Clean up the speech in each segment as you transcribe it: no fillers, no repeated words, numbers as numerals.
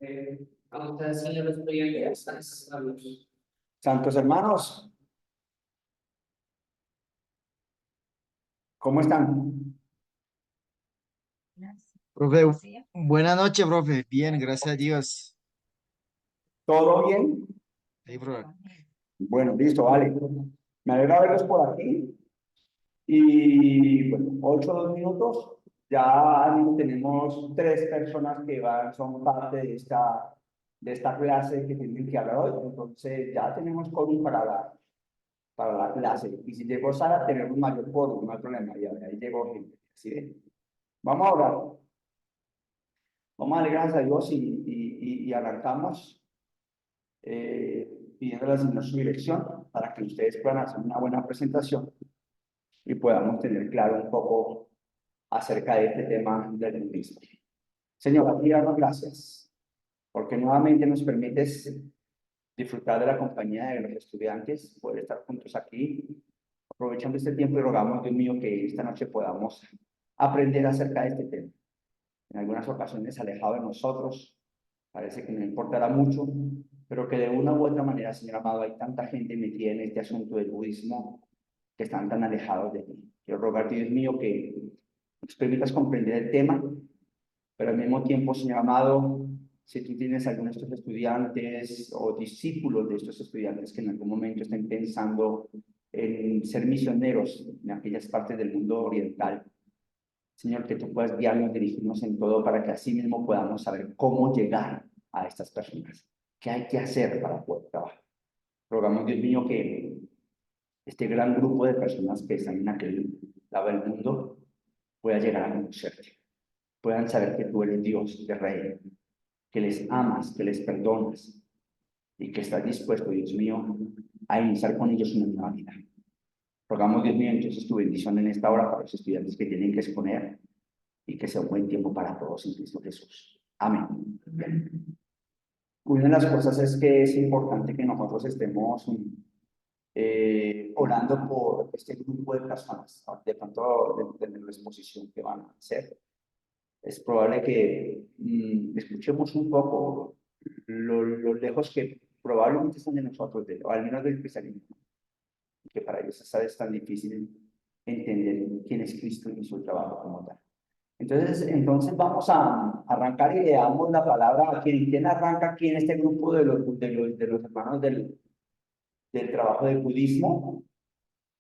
A ustedes, señores estudiantes, saludos. Santos hermanos, ¿cómo están? Profe, buenas noches, profe. Bien, gracias a Dios. ¿Todo bien? Sí, profe. Bueno, listo, vale. Me alegra verlos por aquí. Y bueno, 8 o 2 minutos. Ya tenemos 3 personas que son parte de esta clase que tienen que hablar hoy. Entonces ya tenemos quórum para la clase. Y si llegó Sara, tenemos mayor quórum, no hay problema. Y ahí llegó gente. ¿Sí ven? Vamos a orar. Vamos a darle gracias a Dios y arrancamos pidiéndole al Señor su dirección para que ustedes puedan hacer una buena presentación y podamos tener claro un poco acerca de este tema del budismo. Señor, a ti damos gracias porque nuevamente nos permites disfrutar de la compañía de los estudiantes, poder estar juntos aquí, aprovechando este tiempo y rogamos, Dios mío, que esta noche podamos aprender acerca de este tema. En algunas ocasiones alejado de nosotros, parece que no importará mucho, pero que de una u otra manera, Señor amado, hay tanta gente metida en este asunto del budismo que están tan alejados de ti. Quiero rogarte, Dios mío, que nos permitas comprender el tema, pero al mismo tiempo, Señor amado, si tú tienes algunos de estos estudiantes o discípulos de estos estudiantes que en algún momento estén pensando en ser misioneros en aquellas partes del mundo oriental, Señor, que tú puedas guiarnos, dirigirnos en todo para que así mismo podamos saber cómo llegar a estas personas, qué hay que hacer para poder trabajar. Rogamos, Dios mío, que este gran grupo de personas que están en aquel lado del mundo pueda llegar a conocerte, puedan saber que tú eres Dios, que Rey, que les amas, que les perdonas y que estás dispuesto, Dios mío, a iniciar con ellos una nueva vida. Rogamos, Dios mío, entonces tu bendición en esta hora para los estudiantes que tienen que exponer y que sea un buen tiempo para todos en Cristo Jesús. Amén. Una de las cosas es que es importante que nosotros estemos orando por este grupo de personas, de pronto de la exposición que van a hacer. Es probable que escuchemos un poco lo lejos que probablemente están de nosotros, o al menos del cristianismo, que para ellos es tan difícil entender quién es Cristo y su trabajo como tal. Entonces vamos a arrancar y le damos la palabra a quien arranca aquí en este grupo de los hermanos del trabajo del budismo.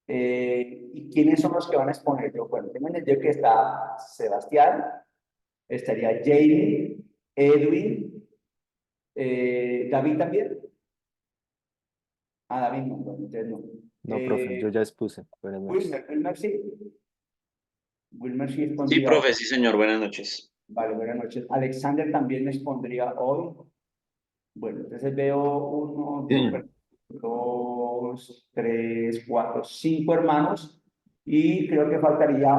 ¿Y quiénes son los que van a exponer? Bueno, tengo entendido que está Sebastián, estaría Jamie, Edwin, David también. Ah, David no, bueno, entonces no. No, profe, yo ya expuse. Buenas noches. Wilmer sí. Wilmer sí Sí, expondría. profe, sí, señor. Buenas noches. Vale, buenas noches. Alexander también me expondría hoy. Bueno, entonces veo 1, Sí. 2, 3, 4, 5 hermanos y creo que faltaría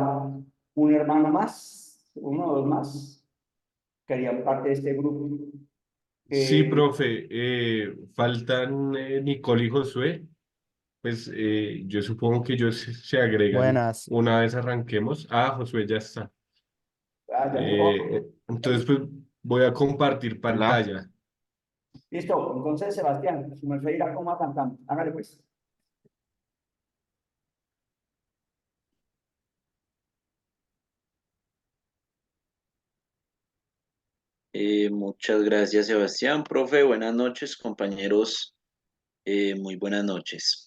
un hermano más, 1 o 2 más, que harían parte de este grupo. Sí, profe, faltan Nicole y Josué. Pues yo supongo que ellos se agregan Buenas. una vez arranquemos. Ah, Josué ya está. Ya llegó. Entonces, pues voy a compartir Hola. pantalla. Listo, entonces Sebastián, su merced irá como cantando. Hágale pues. Muchas gracias, Sebastián. Profe, buenas noches, compañeros. Muy buenas noches.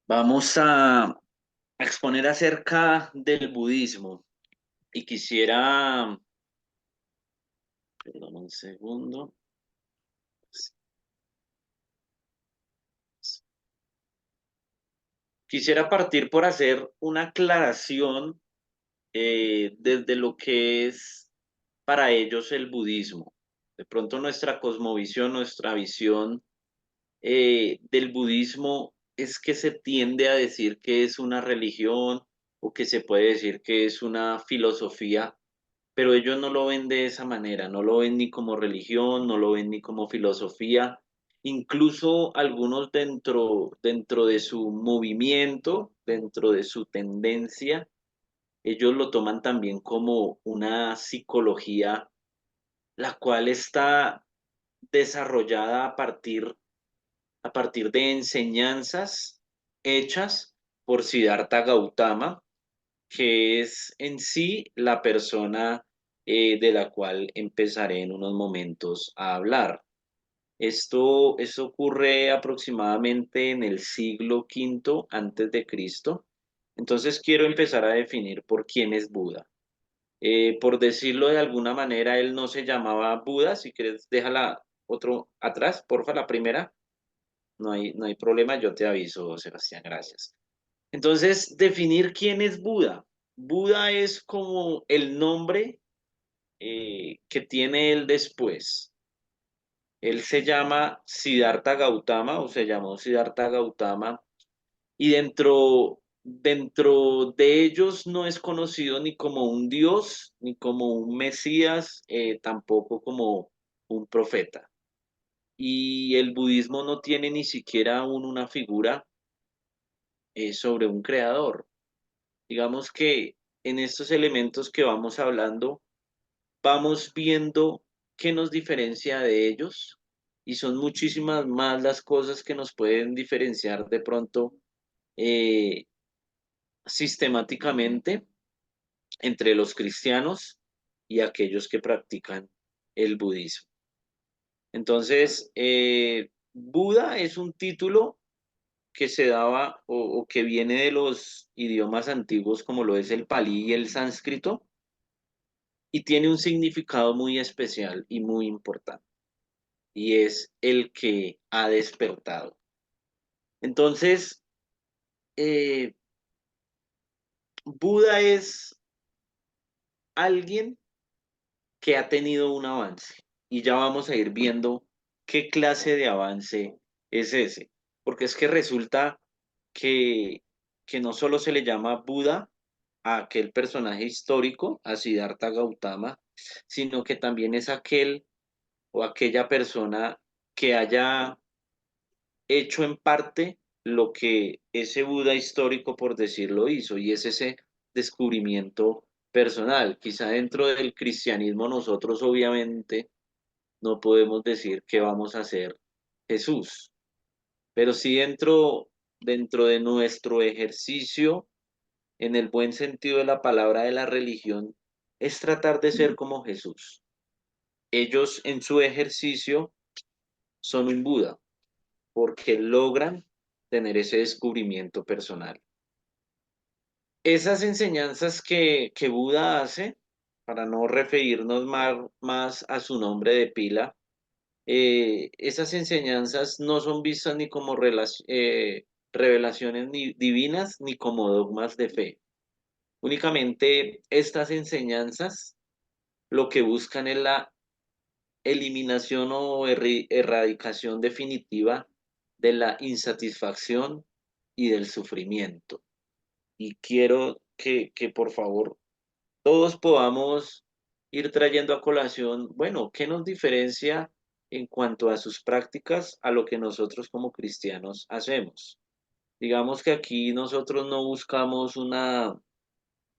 Vamos a exponer acerca del budismo y perdón, un segundo. Quisiera partir por hacer una aclaración desde lo que es para ellos el budismo. De pronto nuestra cosmovisión, nuestra visión del budismo es que se tiende a decir que es una religión o que se puede decir que es una filosofía, pero ellos no lo ven de esa manera, no lo ven ni como religión, no lo ven ni como filosofía. Incluso algunos dentro de su movimiento, dentro de su tendencia, ellos lo toman también como una psicología la cual está desarrollada a partir de enseñanzas hechas por Siddhartha Gautama, que es en sí la persona de la cual empezaré en unos momentos a hablar. Esto ocurre aproximadamente en el siglo V antes de Cristo. Entonces quiero empezar a definir por quién es Buda. Por decirlo de alguna manera, él no se llamaba Buda. Si quieres, déjala otro atrás, porfa, la primera. No hay problema, yo te aviso, Sebastián, gracias. Entonces, definir quién es Buda. Buda es como el nombre que tiene él después. Él se llama Siddhartha Gautama o se llamó Siddhartha Gautama y dentro de ellos no es conocido ni como un dios, ni como un mesías, tampoco como un profeta. Y el budismo no tiene ni siquiera aún una figura sobre un creador. Digamos que en estos elementos que vamos hablando, vamos viendo qué nos diferencia de ellos y son muchísimas más las cosas que nos pueden diferenciar de pronto eh, sistemáticamente entre los cristianos y aquellos que practican el budismo. Entonces, Buda es un título que se daba o que viene de los idiomas antiguos como lo es el palí y el sánscrito y tiene un significado muy especial y muy importante y es el que ha despertado. Entonces, eh, Buda es alguien que ha tenido un avance y ya vamos a ir viendo qué clase de avance es ese, porque es que resulta que, que no solo se le llama Buda a aquel personaje histórico, a Siddhartha Gautama, sino que también es aquel o aquella persona que haya hecho en parte lo que ese Buda histórico, por decirlo, hizo, y es ese descubrimiento personal. Quizá dentro del cristianismo nosotros obviamente no podemos decir que vamos a hacer Jesús, pero sí dentro de nuestro ejercicio, en el buen sentido de la palabra de la religión, es tratar de ser como Jesús. Ellos en su ejercicio son un Buda porque logran tener ese descubrimiento personal. Esas enseñanzas que Buda hace, para no referirnos más a su nombre de pila, esas enseñanzas no son vistas ni como revelaciones ni divinas ni como dogmas de fe. Únicamente estas enseñanzas lo que buscan es la eliminación o erradicación definitiva de la insatisfacción y del sufrimiento. Y quiero que por favor todos podamos ir trayendo a colación, bueno, ¿qué nos diferencia en cuanto a sus prácticas a lo que nosotros como cristianos hacemos? Digamos que aquí nosotros no buscamos una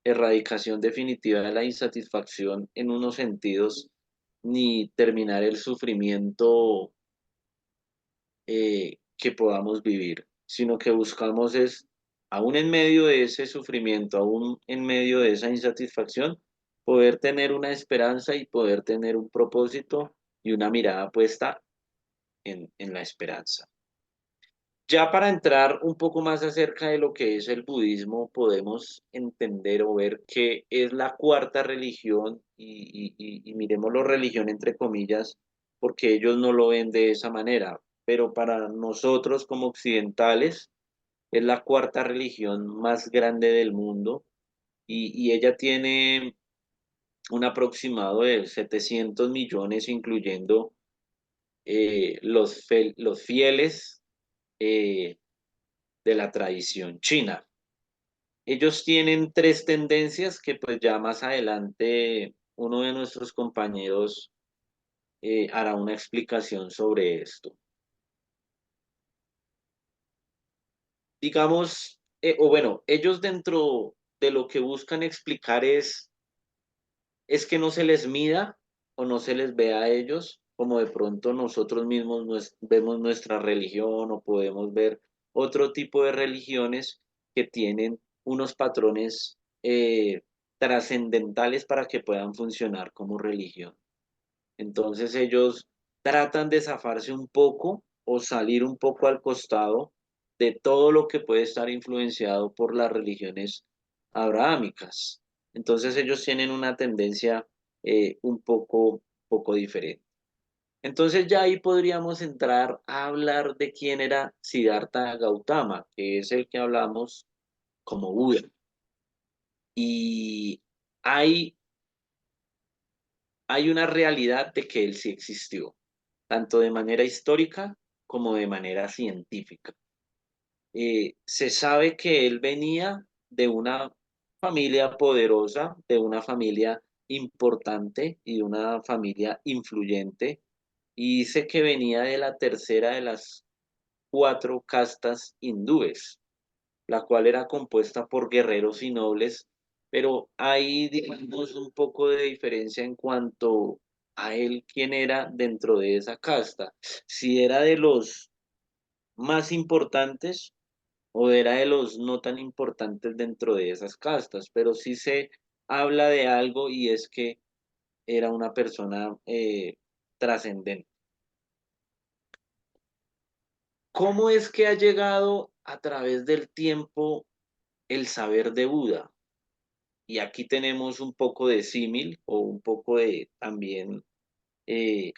erradicación definitiva de la insatisfacción en unos sentidos, ni terminar el sufrimiento que podamos vivir, sino que buscamos es, aún en medio de ese sufrimiento, aún en medio de esa insatisfacción, poder tener una esperanza y poder tener un propósito y una mirada puesta en la esperanza. Ya para entrar un poco más acerca de lo que es el budismo, podemos entender o ver que es la cuarta religión y miremoslo religión entre comillas, porque ellos no lo ven de esa manera, pero para nosotros como occidentales es la cuarta religión más grande del mundo y ella tiene un aproximado de 700 millones, incluyendo los fieles. De la tradición china. Ellos tienen tres tendencias que pues ya más adelante uno de nuestros compañeros hará una explicación sobre esto. Digamos, o bueno, ellos dentro de lo que buscan explicar es que no se les mida o no se les ve a ellos como de pronto nosotros mismos vemos nuestra religión o podemos ver otro tipo de religiones que tienen unos patrones trascendentales para que puedan funcionar como religión. Entonces ellos tratan de zafarse un poco o salir un poco al costado de todo lo que puede estar influenciado por las religiones abrahámicas. Entonces ellos tienen una tendencia poco diferente. Entonces ya ahí podríamos entrar a hablar de quién era Siddhartha Gautama, que es el que hablamos como Buda. Y hay, hay una realidad de que él sí existió, tanto de manera histórica como de manera científica. Se sabe que él venía de una familia poderosa, de una familia importante y de una familia influyente, y dice que venía de la tercera de las 4 castas hindúes, la cual era compuesta por guerreros y nobles, pero hay, digamos, un poco de diferencia en cuanto a él quién era dentro de esa casta, si era de los más importantes o era de los no tan importantes dentro de esas castas, pero sí se habla de algo y es que era una persona trascendente. ¿Cómo es que ha llegado a través del tiempo el saber de Buda? Y aquí tenemos un poco de símil o un poco de también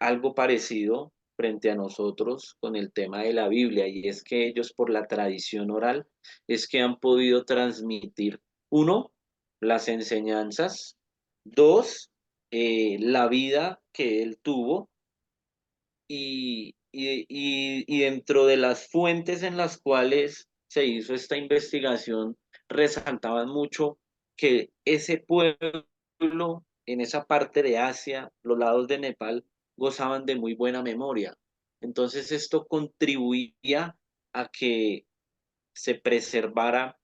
algo parecido frente a nosotros con el tema de la Biblia, y es que ellos por la tradición oral es que han podido transmitir, uno, las enseñanzas, dos, la vida que él tuvo, y dentro de las fuentes en las cuales se hizo esta investigación, resaltaban mucho que ese pueblo en esa parte de Asia, los lados de Nepal, gozaban de muy buena memoria. Entonces esto contribuía a que se preservara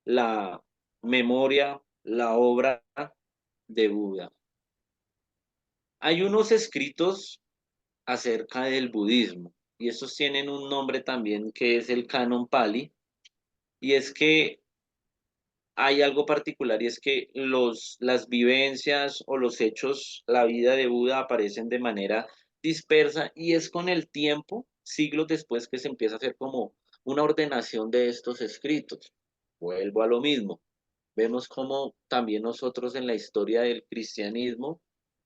la memoria, la obra de Buda. Hay unos escritos acerca del budismo, y estos tienen un nombre también que es el canon Pali, y es que hay algo particular y es que las vivencias o los hechos, la vida de Buda aparecen de manera dispersa y es con el tiempo, siglos después, que se empieza a hacer como una ordenación de estos escritos. Vuelvo a lo mismo. Vemos como también nosotros en la historia del cristianismo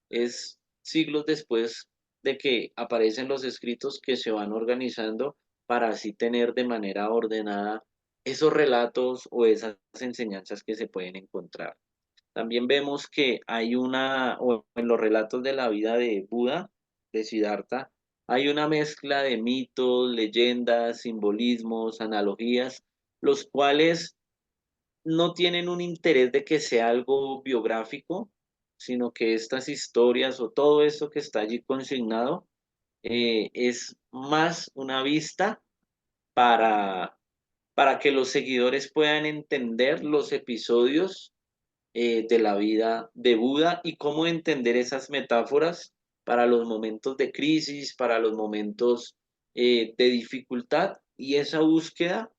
es siglos después de que aparecen los escritos que se van organizando para así tener de manera ordenada esos relatos o esas enseñanzas que se pueden encontrar. También vemos que o en los relatos de la vida de Buda, de Siddhartha, hay una mezcla de mitos, leyendas, simbolismos, analogías, los cuales no tienen un interés de que sea algo biográfico, sino que estas historias o todo esto que está allí consignado es más una vista para, para que los seguidores puedan entender los episodios de la vida de Buda y cómo entender esas metáforas para los momentos de crisis, para los momentos de dificultad y esa búsqueda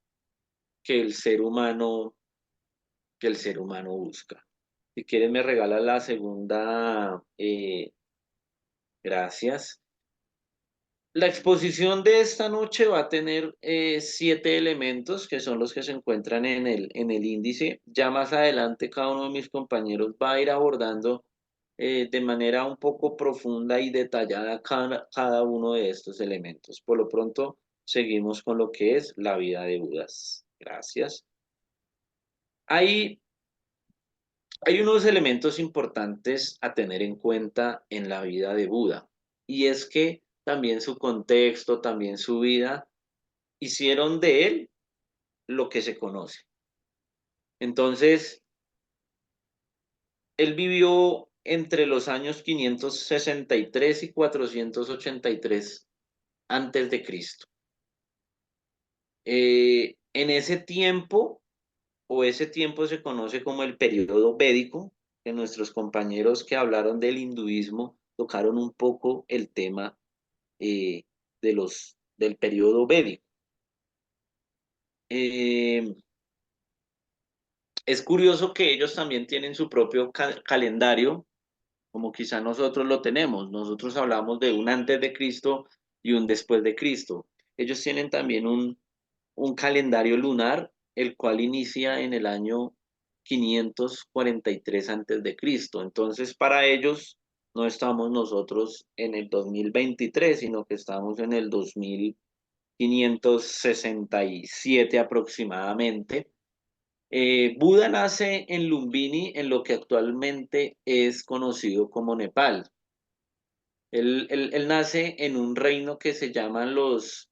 que el ser humano busca. Si quieres me regala la segunda, gracias. La exposición de esta noche va a tener 7 elementos que son los que se encuentran en el índice. Ya más adelante cada uno de mis compañeros va a ir abordando de manera un poco profunda y detallada cada uno de estos elementos. Por lo pronto, seguimos con lo que es la vida de Budas. Gracias. Hay Hay unos elementos importantes a tener en cuenta en la vida de Buda, y es que también su contexto, también su vida, hicieron de él lo que se conoce. Entonces, él vivió entre los años 563 y 483 antes de Cristo. En ese tiempo, ese tiempo se conoce como el periodo védico, que nuestros compañeros que hablaron del hinduismo tocaron un poco el tema del periodo védico. Es curioso que ellos también tienen su propio calendario, como quizá nosotros lo tenemos. Nosotros hablamos de un antes de Cristo y un después de Cristo. Ellos tienen también un calendario lunar, el cual inicia en el año 543 antes de Cristo. Entonces, para ellos no estamos nosotros en el 2023, sino que estamos en el 2567 aproximadamente. Buda nace en Lumbini, en lo que actualmente es conocido como Nepal. Él nace en un reino que se llaman los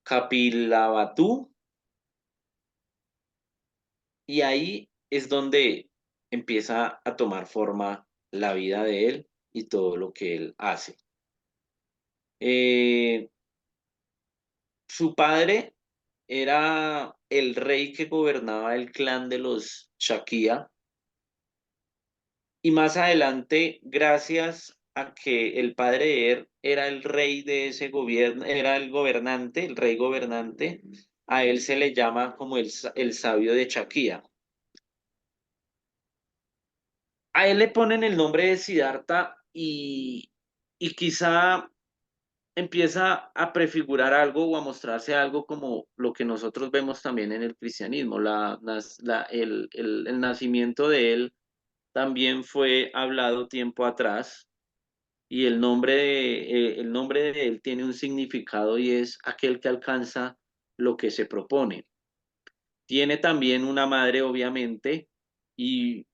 Kapilavatthu, y ahí es donde empieza a tomar forma la vida de él y todo lo que él hace. Su padre era el rey que gobernaba el clan de los Shakya, y más adelante, gracias a que el padre de él era el rey de ese gobierno, era el gobernante, el rey gobernante, a él se le llama como el sabio de Shakya. A él le ponen el nombre de Siddhartha, y quizá empieza a prefigurar algo o a mostrarse algo como lo que nosotros vemos también en el cristianismo. El nacimiento de él también fue hablado tiempo atrás, y el nombre de él tiene un significado, y es aquel que alcanza lo que se propone. Tiene también una madre, obviamente, y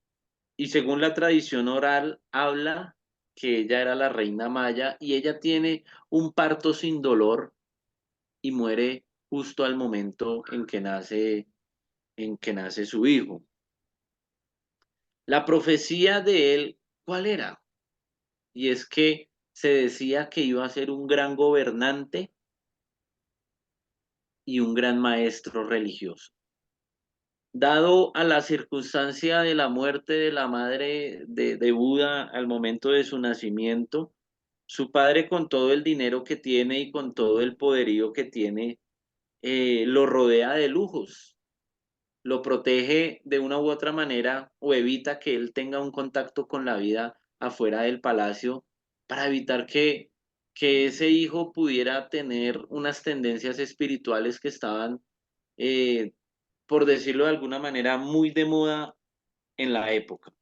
y según la tradición oral, habla que ella era la reina Maya, y ella tiene un parto sin dolor y muere justo al momento en que nace su hijo. La profecía de él, ¿cuál era? Y es que se decía que iba a ser un gran gobernante y un gran maestro religioso. Dado a la circunstancia de la muerte de la madre de Buda al momento de su nacimiento, su padre, con todo el dinero que tiene y con todo el poderío que tiene, lo rodea de lujos, lo protege de una u otra manera, o evita que él tenga un contacto con la vida afuera del palacio, para evitar que ese hijo pudiera tener unas tendencias espirituales que estaban, eh, por decirlo de alguna manera, muy de moda en la época.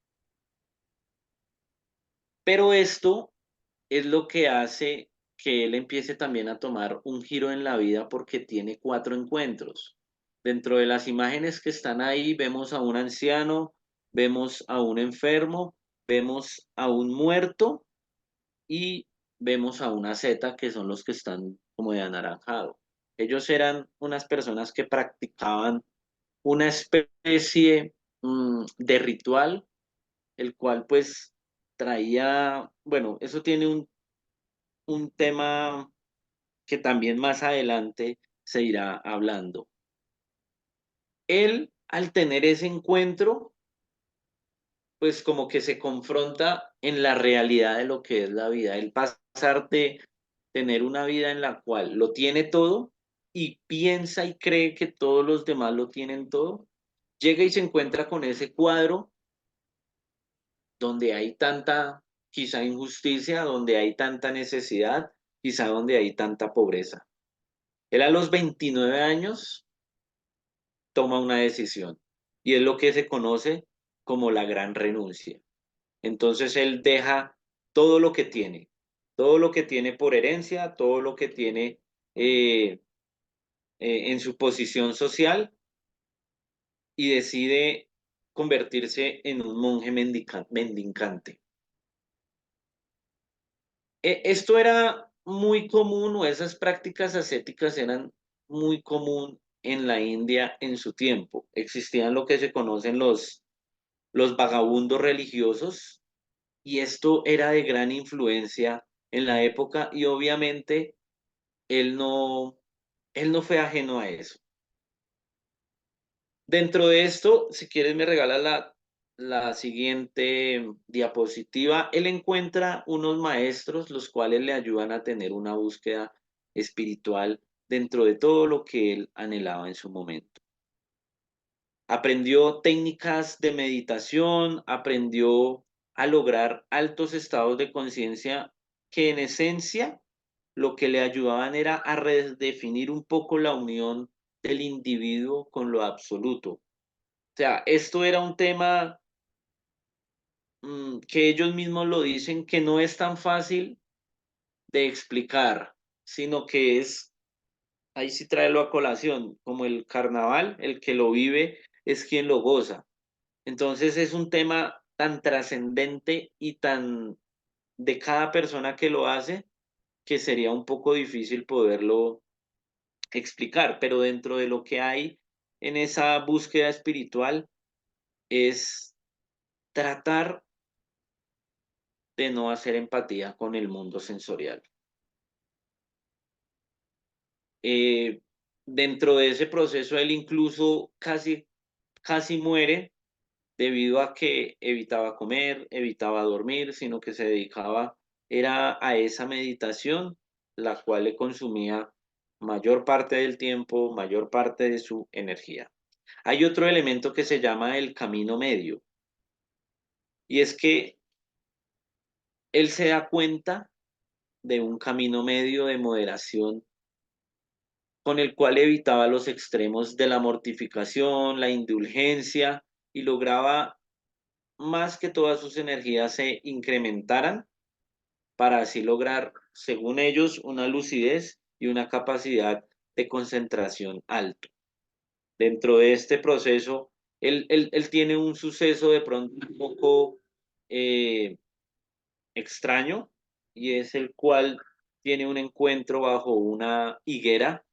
Pero esto es lo que hace que él empiece también a tomar un giro en la vida, porque tiene 4 encuentros. Dentro de las imágenes que están ahí vemos a un anciano, vemos a un enfermo, vemos a un muerto y vemos a una zeta, que son los que están como de anaranjado. Ellos eran unas personas que practicaban una especie de ritual, el cual pues traía, bueno, eso tiene un tema que también más adelante se irá hablando. Él, al tener ese encuentro, pues como que se confronta en la realidad de lo que es la vida. El pasar de tener una vida en la cual lo tiene todo y piensa y cree que todos los demás lo tienen todo, llega y se encuentra con ese cuadro donde hay tanta, quizá, injusticia, donde hay tanta necesidad, quizá donde hay tanta pobreza. Él, a los 29 años, toma una decisión, y es lo que se conoce como la gran renuncia. Entonces él deja todo lo que tiene por herencia, todo lo que tiene en su posición social, y decide convertirse en un monje mendicante. Esto era muy común, o esas prácticas ascéticas eran muy común en la India en su tiempo. Existían lo que se conocen los vagabundos religiosos, y esto era de gran influencia en la época, y obviamente él no, él no fue ajeno a eso. Dentro de esto, si quieres, me regalas la siguiente diapositiva, él encuentra unos maestros los cuales le ayudan a tener una búsqueda espiritual dentro de todo lo que él anhelaba en su momento. Aprendió técnicas de meditación, aprendió a lograr altos estados de conciencia que en esencia lo que le ayudaban era a redefinir un poco la unión del individuo con lo absoluto. O sea, esto era un tema que ellos mismos lo dicen, que no es tan fácil de explicar, sino que es, ahí sí traerlo a colación, como el carnaval, el que lo vive es quien lo goza. Entonces es un tema tan trascendente y tan de cada persona que lo hace, que sería un poco difícil poderlo explicar, pero dentro de lo que hay en esa búsqueda espiritual es tratar de no hacer empatía con el mundo sensorial. Eh, Dentro de ese proceso él incluso casi muere debido a que evitaba comer, evitaba dormir, sino que se dedicaba era a esa meditación, la cual le consumía mayor parte del tiempo, mayor parte de su energía. Hay otro elemento que se llama el camino medio, y es que él se da cuenta de un camino medio de moderación con el cual evitaba los extremos de la mortificación, la indulgencia y lograba más que todas sus energías se incrementaran para así lograr, según ellos, una lucidez y una capacidad de concentración alto. Dentro de este proceso, él tiene un suceso de pronto un poco eh, extraño y es el cual tiene un encuentro bajo una higuera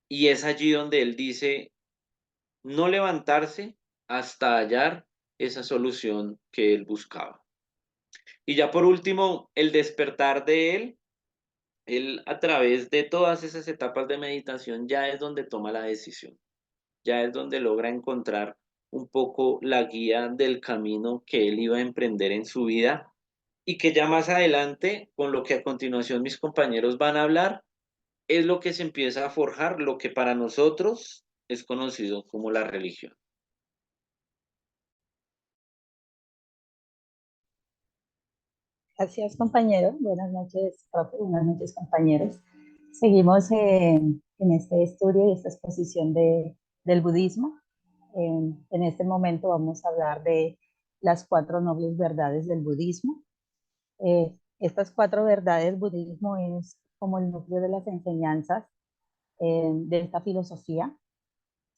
y es allí donde él dice no levantarse hasta hallar esa solución que él buscaba. Y ya por último, el despertar de él a través de todas esas etapas de meditación ya es donde toma la decisión, ya es donde logra encontrar un poco la guía del camino que él iba a emprender en su vida y que ya más adelante, con lo que a continuación mis compañeros van a hablar, es lo que se empieza a forjar, lo que para nosotros es conocido como la religión. Gracias, compañero. Buenas noches, profe. Buenas noches, compañeros. Seguimos en este estudio y esta exposición del budismo. En este momento vamos a hablar de las 4 nobles verdades del budismo. Estas 4 verdades del budismo es como el núcleo de las enseñanzas de esta filosofía.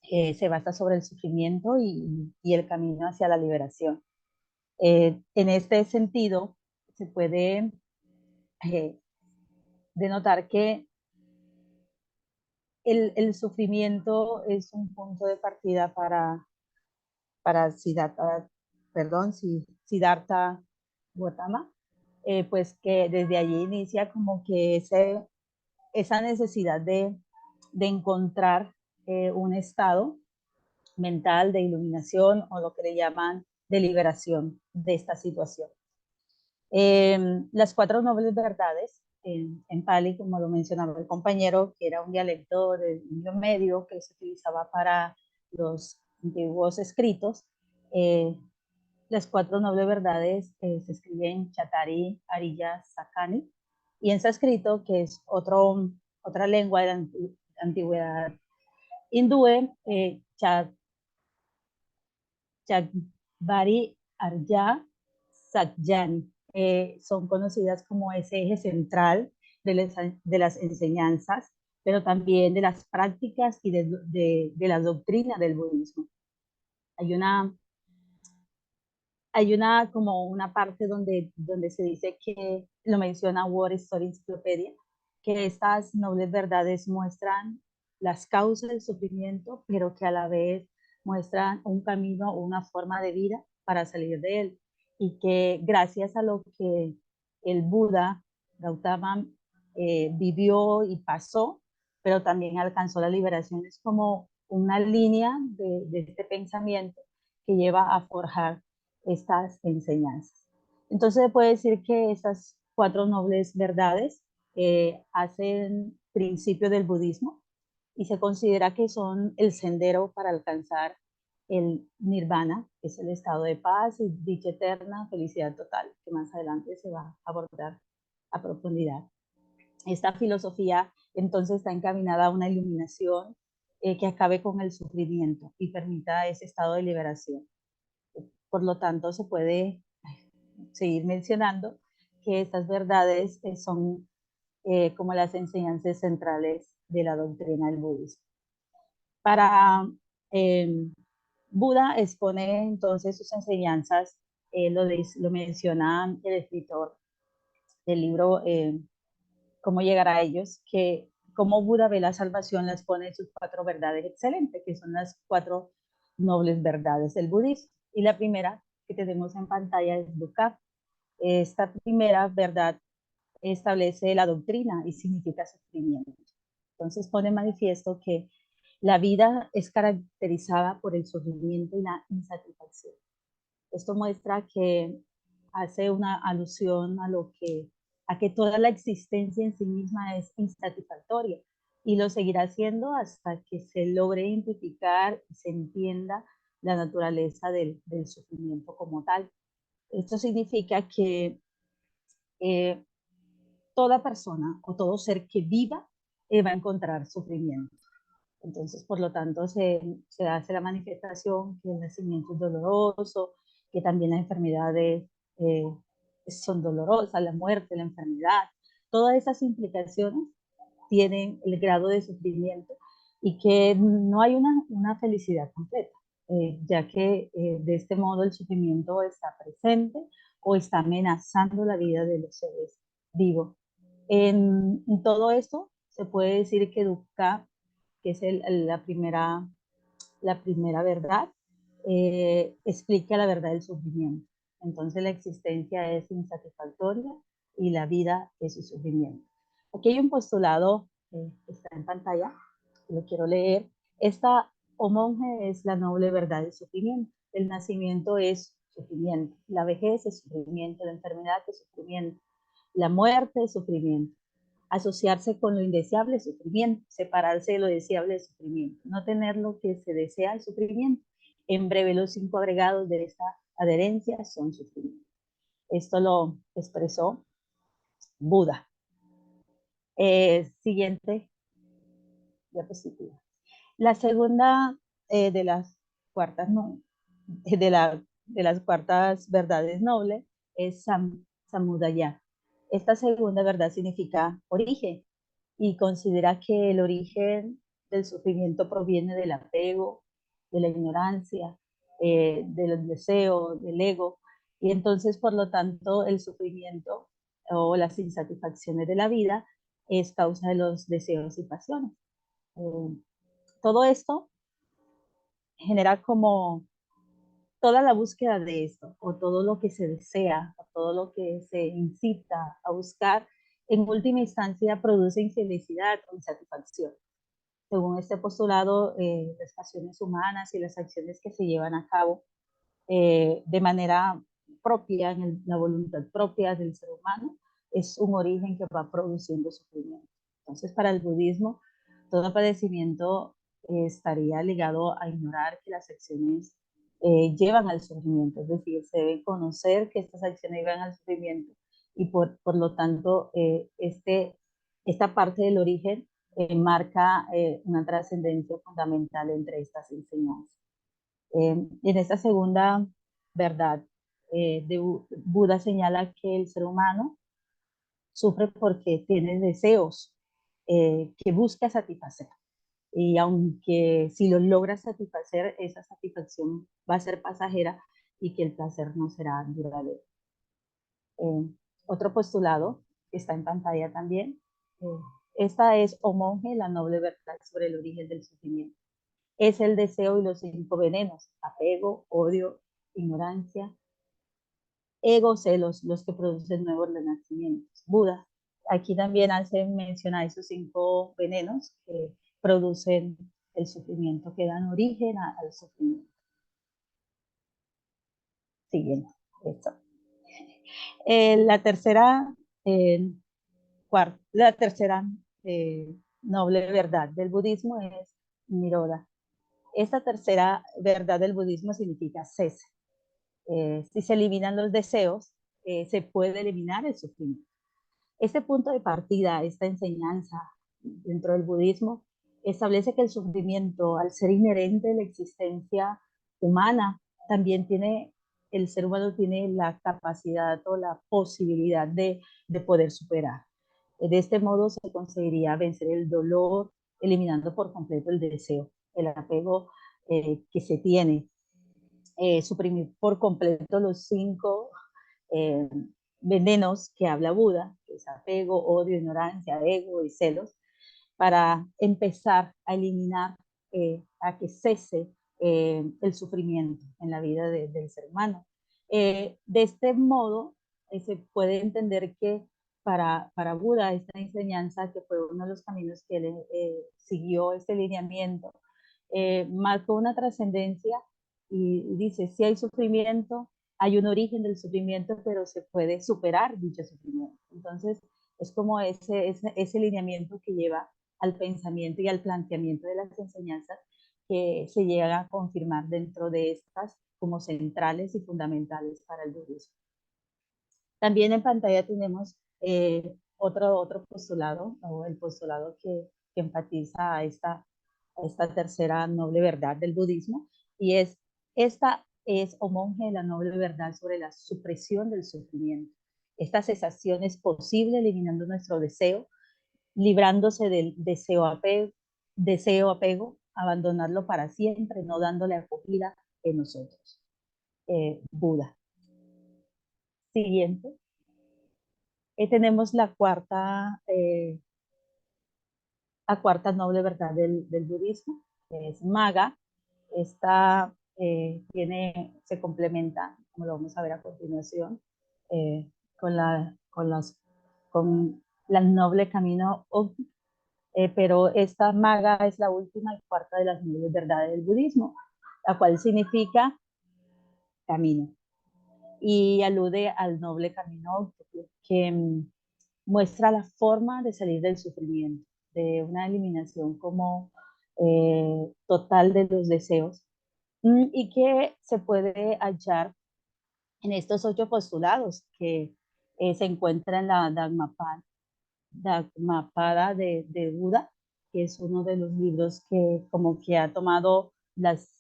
Se basa sobre el sufrimiento y el camino hacia la liberación. En este sentido, se puede denotar que el sufrimiento es un punto de partida para Siddhartha Gautama, pues que desde allí inicia como que esa necesidad de encontrar un estado mental de iluminación o lo que le llaman de liberación de esta situación. Las 4 nobles verdades en Pali, como lo mencionaba el compañero, que era un dialecto del Indio Medio que se utilizaba para los antiguos escritos. Las 4 nobles verdades se escriben Chatari, Ariya, Sakani, y en sánscrito, que es otra lengua de la antigüedad hindú, Chatvari, Arya, Sakyani. Son conocidas como ese eje central de las enseñanzas, pero también de las prácticas y de la doctrina del budismo. Hay como una parte donde se dice que, lo menciona World Story Encyclopedia, que estas nobles verdades muestran las causas del sufrimiento, pero que a la vez muestran un camino o una forma de vida para salir de él. Y que gracias a lo que el Buda, Gautama, vivió y pasó, pero también alcanzó la liberación. Es como una línea de este pensamiento que lleva a forjar estas enseñanzas. Entonces se puede decir que estas 4 nobles verdades hacen principio del budismo y se considera que son el sendero para alcanzar el nirvana, que es el estado de paz y dicha eterna, felicidad total, que más adelante se va a abordar a profundidad. Esta filosofía entonces está encaminada a una iluminación que acabe con el sufrimiento y permita ese estado de liberación. Por lo tanto, se puede seguir mencionando que estas verdades son como las enseñanzas centrales de la doctrina del budismo. Para Buda expone entonces sus enseñanzas, lo menciona el escritor del libro Cómo llegar a ellos, que como Buda ve la salvación, las pone en sus 4 verdades excelentes, que son las 4 nobles verdades del budismo. Y la primera que tenemos en pantalla es Dukkha. Esta primera verdad establece la doctrina y significa sufrimiento. Entonces pone manifiesto que la vida es caracterizada por el sufrimiento y la insatisfacción. Esto muestra que hace una alusión a que toda la existencia en sí misma es insatisfactoria y lo seguirá siendo hasta que se logre identificar y se entienda la naturaleza del sufrimiento como tal. Esto significa que toda persona o todo ser que viva va a encontrar sufrimiento. Entonces, por lo tanto, se hace la manifestación que el nacimiento es doloroso, que también las enfermedades son dolorosas, la muerte, la enfermedad. Todas esas implicaciones tienen el grado de sufrimiento y que no hay una felicidad completa, ya que de este modo el sufrimiento está presente o está amenazando la vida de los seres vivos. En todo esto se puede decir que Dukkha, que es la primera verdad, explica la verdad del sufrimiento. Entonces la existencia es insatisfactoria y la vida es su sufrimiento. Aquí hay un postulado que está en pantalla, lo quiero leer. Esta, oh monje, es la noble verdad del sufrimiento. El nacimiento es sufrimiento, la vejez es sufrimiento, la enfermedad es sufrimiento, la muerte es sufrimiento. Asociarse con lo indeseable es sufrimiento, separarse de lo deseable es sufrimiento, no tener lo que se desea es sufrimiento. En breve, los 5 agregados de esta adherencia son sufrimiento. Esto lo expresó Buda. Siguiente diapositiva. La segunda de las cuartas de las cuartas verdades nobles es Samudaya. Esta segunda verdad significa origen y considera que el origen del sufrimiento proviene del apego, de la ignorancia, de los deseos, del ego, y entonces por lo tanto el sufrimiento o las insatisfacciones de la vida es causa de los deseos y pasiones. Todo esto genera como toda la búsqueda de esto, o todo lo que se desea, o todo lo que se incita a buscar, en última instancia produce infelicidad o insatisfacción. Según este postulado, las pasiones humanas y las acciones que se llevan a cabo de manera propia, en la voluntad propia del ser humano, es un origen que va produciendo sufrimiento. Entonces, para el budismo, todo padecimiento estaría ligado a ignorar que las acciones llevan al sufrimiento, es decir, se debe conocer que estas acciones llevan al sufrimiento y por lo tanto esta parte del origen marca una trascendencia fundamental entre estas enseñanzas. En esta segunda verdad, Buda señala que el ser humano sufre porque tiene deseos que busca satisfacer. Y aunque si lo logra satisfacer, esa satisfacción va a ser pasajera y que el placer no será duradero. Otro postulado que está en pantalla también. Esta es, oh monje, la noble verdad sobre el origen del sufrimiento. Es el deseo y los 5 venenos: apego, odio, ignorancia, ego, celos, los que producen nuevos renacimientos. Buda aquí también hace mención a esos 5 venenos que producen el sufrimiento, que dan origen al sufrimiento. Siguiente. Esto. La tercera, la tercera noble verdad del budismo es Niroda. Esta tercera verdad del budismo significa cese. Si se eliminan los deseos, se puede eliminar el sufrimiento. Este punto de partida, esta enseñanza dentro del budismo, establece que el sufrimiento, al ser inherente a la existencia humana, también el ser humano tiene la capacidad o la posibilidad de poder superar. De este modo se conseguiría vencer el dolor, eliminando por completo el deseo, el apego que se tiene, suprimir por completo los 5 venenos que habla Buda, que es apego, odio, ignorancia, ego y celos, para empezar a eliminar, a que cese el sufrimiento en la vida del ser humano. De este modo, se puede entender que para Buda esta enseñanza, que fue uno de los caminos que él siguió este lineamiento, marcó una trascendencia y dice, si hay sufrimiento, hay un origen del sufrimiento, pero se puede superar dicho sufrimiento. Entonces, es como ese lineamiento que lleva al pensamiento y al planteamiento de las enseñanzas que se llegan a confirmar dentro de estas como centrales y fundamentales para el budismo. También en pantalla tenemos otro postulado, o el postulado que enfatiza a esta tercera noble verdad del budismo, y esta es, o monje, la noble verdad sobre la supresión del sufrimiento. Esta cesación es posible eliminando nuestro deseo, librándose del deseo apego, abandonarlo para siempre, no dándole acogida en nosotros. Buda. Siguiente. Tenemos la cuarta noble verdad del budismo, que es Magga. Esta se complementa, como lo vamos a ver a continuación, con la noble camino, pero esta Magga es la última y cuarta de las nobles verdades del budismo, la cual significa camino, y alude al noble camino que muestra la forma de salir del sufrimiento, de una eliminación como total de los deseos, y que se puede hallar en estos 8 postulados que se encuentran en la Dhammapada de Buda, que es uno de los libros que como que ha tomado las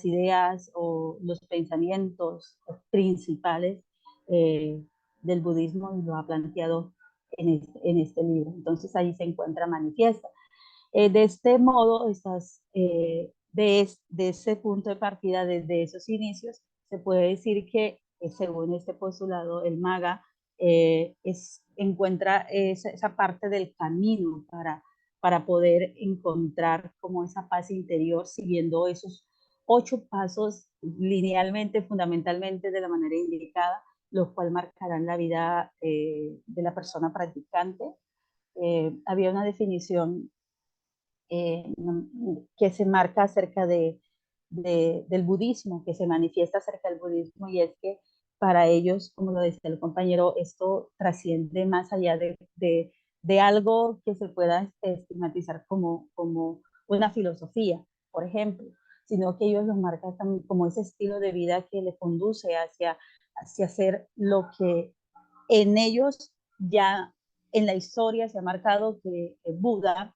ideas o los pensamientos principales del budismo y lo ha planteado en este libro. Entonces ahí se encuentra manifiesta. De este modo, de ese punto de partida, desde esos inicios, se puede decir que, según este postulado, el Magga encuentra esa parte del camino para poder encontrar como esa paz interior, siguiendo esos 8 pasos linealmente, fundamentalmente, de la manera indicada, los cuales marcarán la vida de la persona practicante. Había una definición que se marca acerca del budismo, que se manifiesta acerca del budismo, y es que para ellos, como lo decía el compañero, esto trasciende más allá de algo que se pueda estigmatizar como una filosofía, por ejemplo, sino que ellos lo marcan como ese estilo de vida que le conduce hacia hacer lo que en ellos ya en la historia se ha marcado que Buda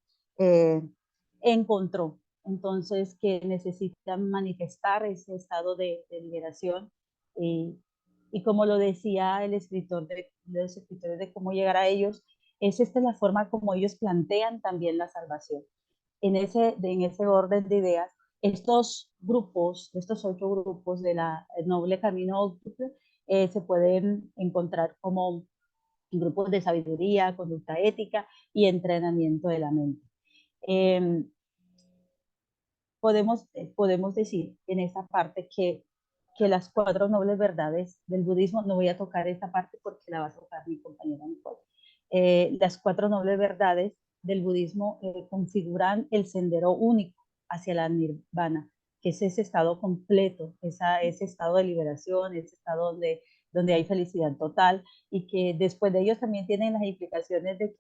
encontró. Entonces, que necesitan manifestar ese estado de liberación. Y como lo decía el escritor de los escritores de cómo llegar a ellos, esta es la forma como ellos plantean también la salvación. En ese orden de ideas, estos 8 grupos de la noble camino octuple, se pueden encontrar como grupos de sabiduría, conducta ética y entrenamiento de la mente. Podemos decir en esta parte que las 4 nobles verdades del budismo, no voy a tocar esta parte porque la va a tocar mi compañera Nicole, las 4 nobles verdades del budismo configuran el sendero único hacia la nirvana, que es ese estado completo, ese estado de liberación, ese estado donde hay felicidad total, y que después de ellos también tienen las implicaciones de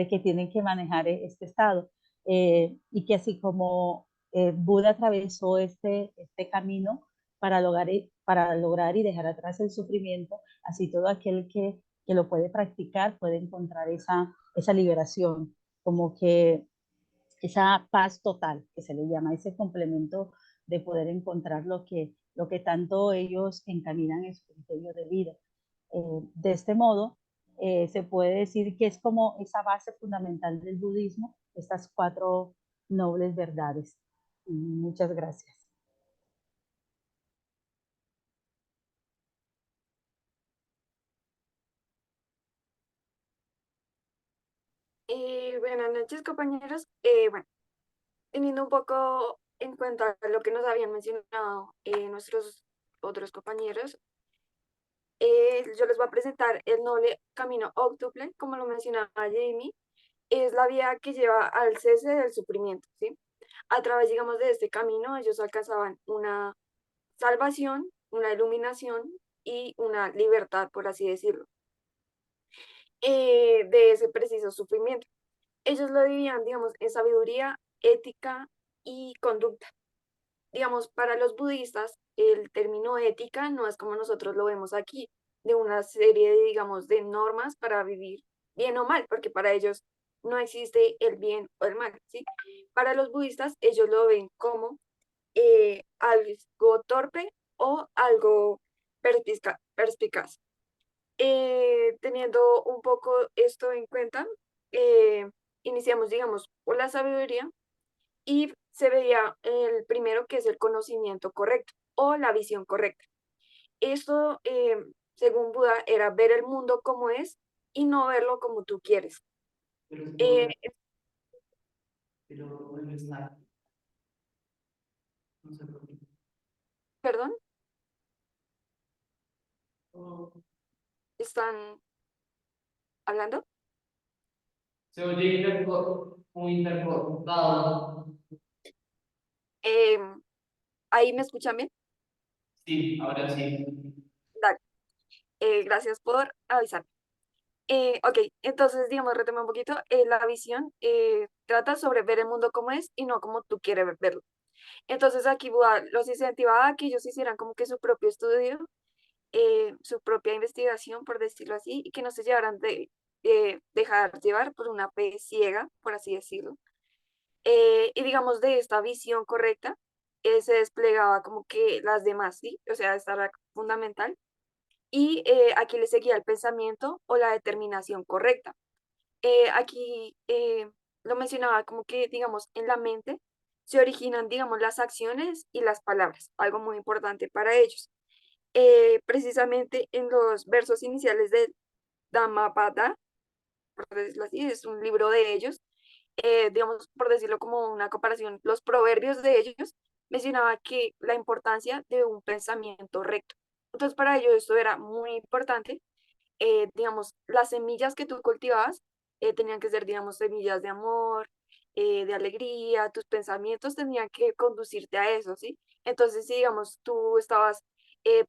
que tienen que manejar este estado. Y que así como Buda atravesó este camino para lograr y dejar atrás el sufrimiento, así todo aquel que lo puede practicar puede encontrar esa liberación, como que esa paz total, que se le llama, ese complemento de poder encontrar lo que tanto ellos encaminan en su criterio de vida. De este modo, se puede decir que es como esa base fundamental del budismo, estas cuatro nobles verdades. Muchas gracias. Buenas noches, compañeros. Bueno, teniendo un poco en cuenta lo que nos habían mencionado nuestros otros compañeros, yo les voy a presentar el noble camino óctuple, como lo mencionaba Jamie, es la vía que lleva al cese del sufrimiento, ¿sí? A través, digamos, de este camino, ellos alcanzaban una salvación, una iluminación y una libertad, por así decirlo, de ese preciso sufrimiento. Ellos lo dividían, digamos, en sabiduría, ética y conducta. Digamos, para los budistas, el término ética no es como nosotros lo vemos aquí, de una serie de, digamos, de normas para vivir bien o mal, porque para ellos no existe el bien o el mal, ¿sí? Para los budistas, ellos lo ven como algo torpe o algo perspicaz. Teniendo un poco esto en cuenta, iniciamos, digamos, por la sabiduría y se veía el primero, que es el conocimiento correcto o la visión correcta. Esto, según Buda, era ver el mundo como es y no verlo como tú quieres. Eh, Pero vuelve a estar. No sé por qué. Perdón, Oh, ¿están hablando? se oye muy intercortado. Eh, ¿Ahí me escuchan bien? Sí, ahora sí. Dale. Gracias por avisar. Ok, entonces, digamos, retoma un poquito. La visión trata sobre ver el mundo como es y no como tú quieres verlo. Entonces aquí Buda los incentivaba a que ellos hicieran como que su propio estudio, su propia investigación, por decirlo así, y que no se llevaran de dejar llevar por una fe ciega, por así decirlo. Y digamos, de esta visión correcta, se desplegaba como que las demás, ¿sí? O sea, esta era fundamental. Y aquí le seguía el pensamiento o la determinación correcta. Aquí lo mencionaba como que, digamos, en la mente se originan, digamos, las acciones y las palabras, algo muy importante para ellos. Precisamente en los versos iniciales de Dhammapada, por decirlo así, es un libro de ellos, digamos, por decirlo como una comparación, los proverbios de ellos mencionaba que la importancia de un pensamiento recto. Entonces, para ellos esto era muy importante. Digamos, las semillas que tú cultivabas tenían que ser, digamos, semillas de amor, de alegría, tus pensamientos tenían que conducirte a eso, ¿sí? Entonces, si, digamos, tú estabas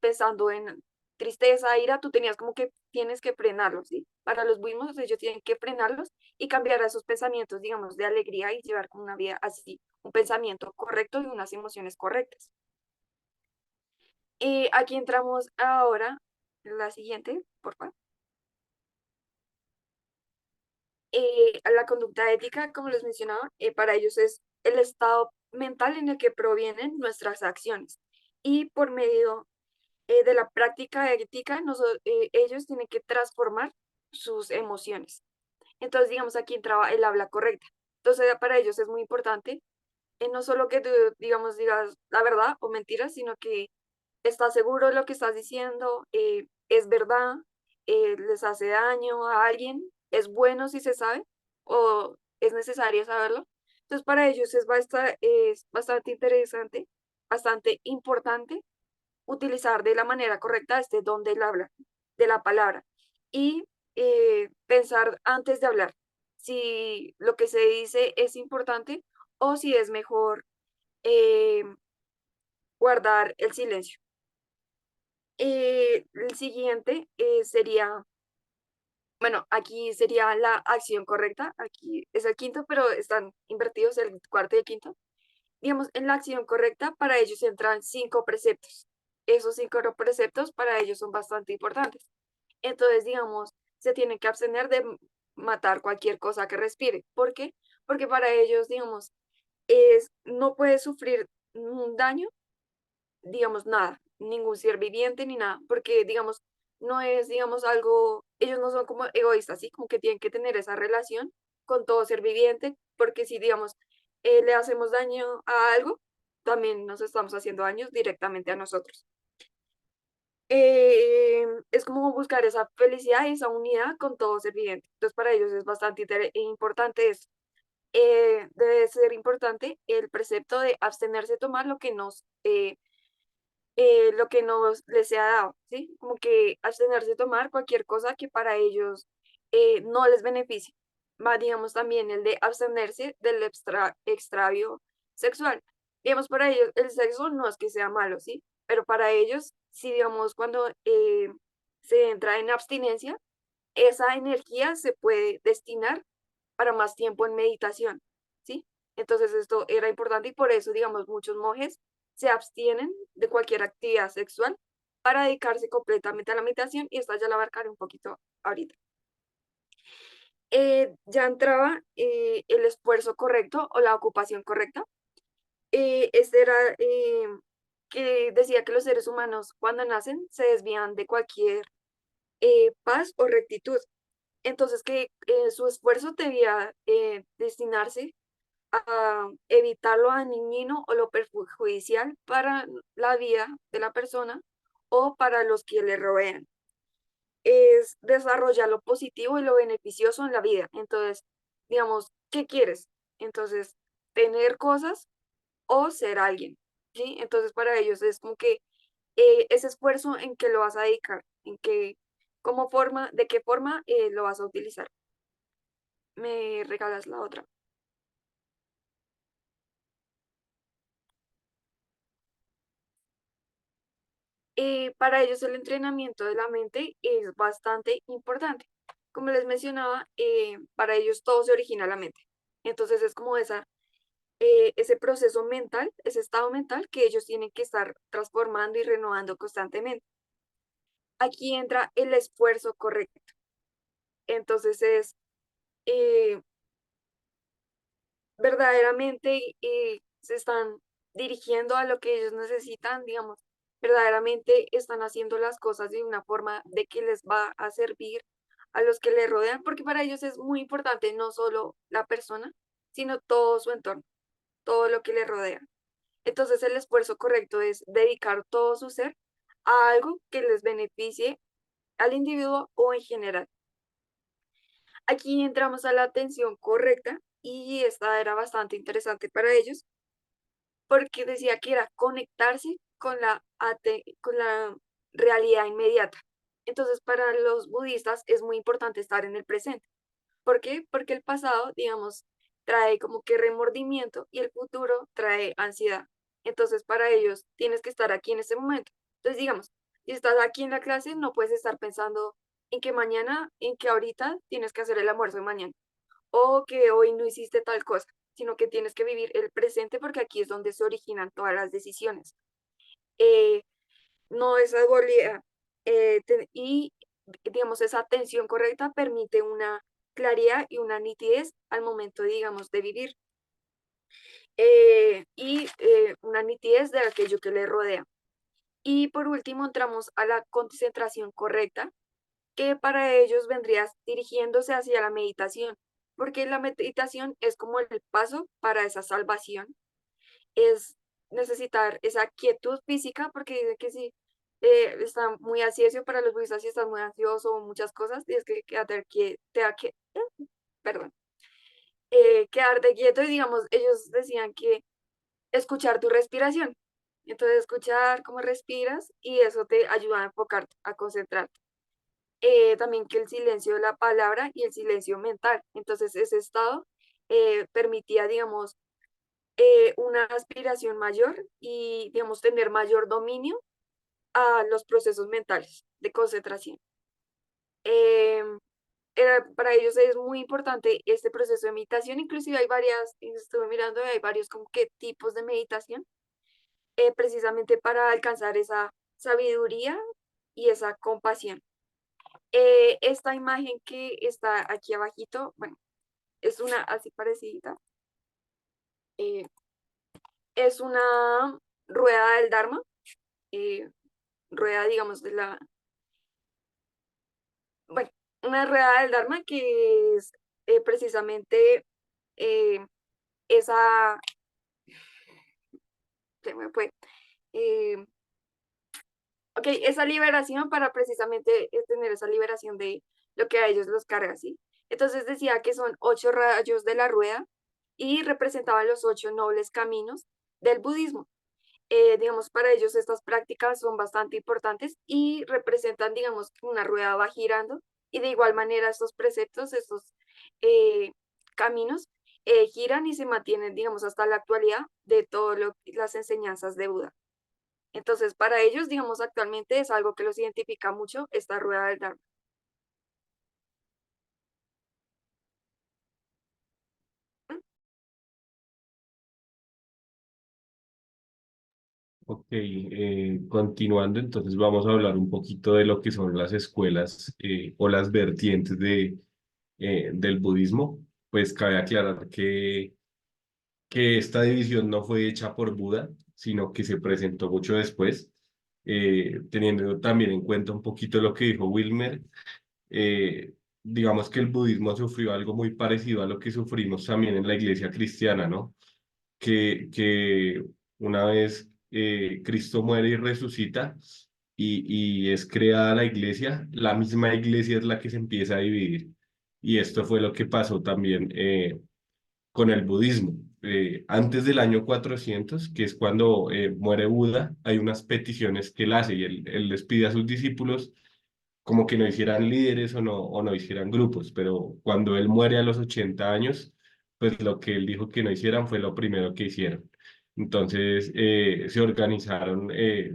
pensando en tristeza, ira, tú tenías como que tienes que frenarlos, ¿sí? Para los budismos, ellos tienen que frenarlos y cambiar a esos pensamientos, digamos, de alegría y llevar con una vida así, un pensamiento correcto y unas emociones correctas. Aquí entramos ahora, en la siguiente, por favor. A la conducta ética, como les mencionaba, para ellos es el estado mental en el que provienen nuestras acciones. Y por medio de la práctica ética, ellos tienen que transformar sus emociones. Entonces, digamos, aquí entraba el habla correcta. Entonces, para ellos es muy importante, no solo que tú, digamos, digas la verdad o mentiras, sino que estás seguro de lo que estás diciendo, es verdad, les hace daño a alguien, es bueno si se sabe o es necesario saberlo. Entonces, para ellos es bastante interesante, bastante importante utilizar de la manera correcta este don del habla, de la palabra, y pensar antes de hablar si lo que se dice es importante o si es mejor eh, guardar el silencio. El siguiente sería, bueno, aquí sería la acción correcta, aquí es el quinto, pero están invertidos el cuarto y el quinto. Digamos, en la acción correcta para ellos entran 5 preceptos. Esos 5 preceptos para ellos son bastante importantes. Entonces, digamos, se tienen que abstener de matar cualquier cosa que respire. ¿Por qué? Porque para ellos, digamos, no puede sufrir un daño, digamos, nada, ningún ser viviente ni nada, porque, digamos, no es, digamos, algo, ellos no son como egoístas, ¿sí? Como que tienen que tener esa relación con todo ser viviente, porque si, digamos, le hacemos daño a algo, también nos estamos haciendo daños directamente a nosotros. Es como buscar esa felicidad y esa unidad con todo ser viviente. Entonces, para ellos es bastante importante eso. Debe ser importante el precepto de abstenerse de tomar lo que nos les sea dado, ¿sí? Como que abstenerse de tomar cualquier cosa que para ellos no les beneficie. Va, digamos, también el de abstenerse del extravío sexual. Digamos, para ellos el sexo no es que sea malo, ¿sí? Pero para ellos, sí, digamos, cuando se entra en abstinencia, esa energía se puede destinar para más tiempo en meditación, ¿sí? Entonces esto era importante y por eso, digamos, muchos monjes se abstienen de cualquier actividad sexual para dedicarse completamente a la meditación y esta ya la abarcaré un poquito ahorita. Ya entraba el esfuerzo correcto o la ocupación correcta. Este era que decía que los seres humanos cuando nacen se desvían de cualquier paz o rectitud. Entonces que su esfuerzo debía destinarse a evitar lo dañino o lo perjudicial para la vida de la persona o para los que le rodean. Es desarrollar lo positivo y lo beneficioso en la vida. Entonces, digamos, ¿qué quieres? Entonces, tener cosas o ser alguien, ¿sí? Entonces, para ellos es como que ese esfuerzo en que lo vas a dedicar, en qué, cómo forma, de qué forma lo vas a utilizar. Me regalas la otra. Para ellos el entrenamiento de la mente es bastante importante. Como les mencionaba, para ellos todo se origina en la mente. Entonces es como ese proceso mental, ese estado mental que ellos tienen que estar transformando y renovando constantemente. Aquí entra el esfuerzo correcto. Entonces es eh, verdaderamente se están dirigiendo a lo que ellos necesitan, digamos, verdaderamente están haciendo las cosas de una forma de que les va a servir a los que les rodean, porque para ellos es muy importante no solo la persona, sino todo su entorno, todo lo que le rodea. Entonces el esfuerzo correcto es dedicar todo su ser a algo que les beneficie al individuo o en general. Aquí entramos a la atención correcta y esta era bastante interesante para ellos porque decía que era conectarse con la realidad inmediata. Entonces, para los budistas es muy importante estar en el presente. ¿Por qué? Porque el pasado, digamos, trae como que remordimiento y el futuro trae ansiedad. Entonces, para ellos tienes que estar aquí en ese momento. Entonces, digamos, si estás aquí en la clase, no puedes estar pensando en que mañana, en que ahorita tienes que hacer el almuerzo de mañana o que hoy no hiciste tal cosa, sino que tienes que vivir el presente porque aquí es donde se originan todas las decisiones. Eh, no esa dualidad y, digamos, esa atención correcta permite una claridad y una nitidez al momento, digamos, de vivir una nitidez de aquello que le rodea. Y por último, entramos a la concentración correcta, que para ellos vendría dirigiéndose hacia la meditación, porque la meditación es como el paso para esa salvación, es necesitar esa quietud física, porque dice que si está muy ansioso para los budistas, si estás muy ansioso o muchas cosas, tienes que quedarte perdón, quedarte quieto y digamos, ellos decían que escuchar tu respiración. Entonces, escuchar cómo respiras y eso te ayuda a enfocarte, a concentrarte. También que el silencio de la palabra y el silencio mental. Entonces, ese estado permitía, digamos, una aspiración mayor y, digamos, tener mayor dominio a los procesos mentales de concentración. Em, para ellos es muy importante este proceso de meditación, inclusive hay varias, estuve mirando, y hay varios como que tipos de meditación, precisamente para alcanzar esa sabiduría y esa compasión. Esta imagen que está aquí abajito, bueno, es una así parecida, eh, es una rueda del Dharma, eh, rueda, digamos, de la, bueno, una rueda del Dharma que es precisamente eh, esa, se me fue, eh, ok, esa liberación para precisamente tener esa liberación de lo que a ellos los carga, ¿sí? Entonces decía que son 8 rayos de la rueda y representaban los 8 nobles caminos del budismo. Digamos, para ellos estas prácticas son bastante importantes y representan, digamos, que una rueda va girando y de igual manera estos preceptos, estos eh, caminos giran y se mantienen, digamos, hasta la actualidad de todas las enseñanzas de Buda. Entonces, para ellos, digamos, actualmente es algo que los identifica mucho, esta rueda del Dharma. Ok, continuando, entonces vamos a hablar un poquito de lo que son las escuelas o las vertientes del budismo. Pues cabe aclarar que esta división no fue hecha por Buda, sino que se presentó mucho después, teniendo también en cuenta un poquito lo que dijo Wilmer. Digamos que el budismo sufrió algo muy parecido a lo que sufrimos también en la iglesia cristiana, ¿no? Que una vez Cristo muere y resucita y es creada la iglesia, la misma iglesia es la que se empieza a dividir. Y esto fue lo que pasó también con el budismo. Antes del año 400, que es cuando muere Buda, hay unas peticiones que él hace y él les pide a sus discípulos como que no hicieran líderes o no hicieran grupos, pero cuando él muere a los 80 años, pues lo que él dijo que no hicieran fue lo primero que hicieron. Entonces se organizaron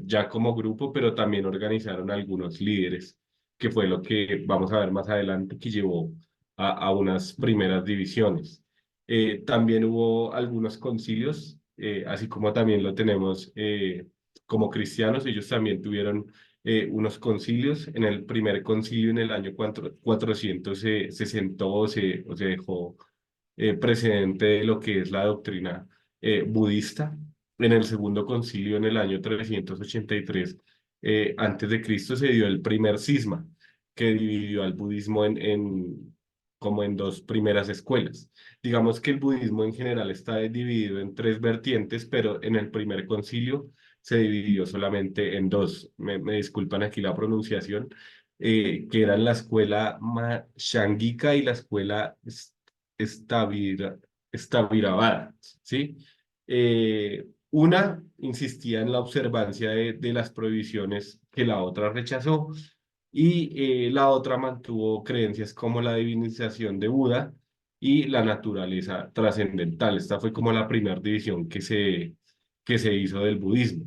ya como grupo, pero también organizaron algunos líderes, que fue lo que vamos a ver más adelante, que llevó a unas primeras divisiones. También hubo algunos concilios, así como también lo tenemos como cristianos, ellos también tuvieron unos concilios. En el primer concilio, en el año 400, se sentó o se dejó precedente de lo que es la doctrina budista. En el segundo concilio, en el año 383 antes de Cristo, se dio el primer cisma que dividió al budismo como en dos primeras escuelas. Digamos que el budismo en general está dividido en tres vertientes, pero en el primer concilio se dividió solamente en dos. Me disculpan aquí la pronunciación, que eran la escuela Shangika y la escuela Estaviravada, ¿sí? Una insistía en la observancia de las prohibiciones que la otra rechazó y la otra mantuvo creencias como la divinización de Buda y la naturaleza trascendental. Esta fue como la primera división que se hizo del budismo.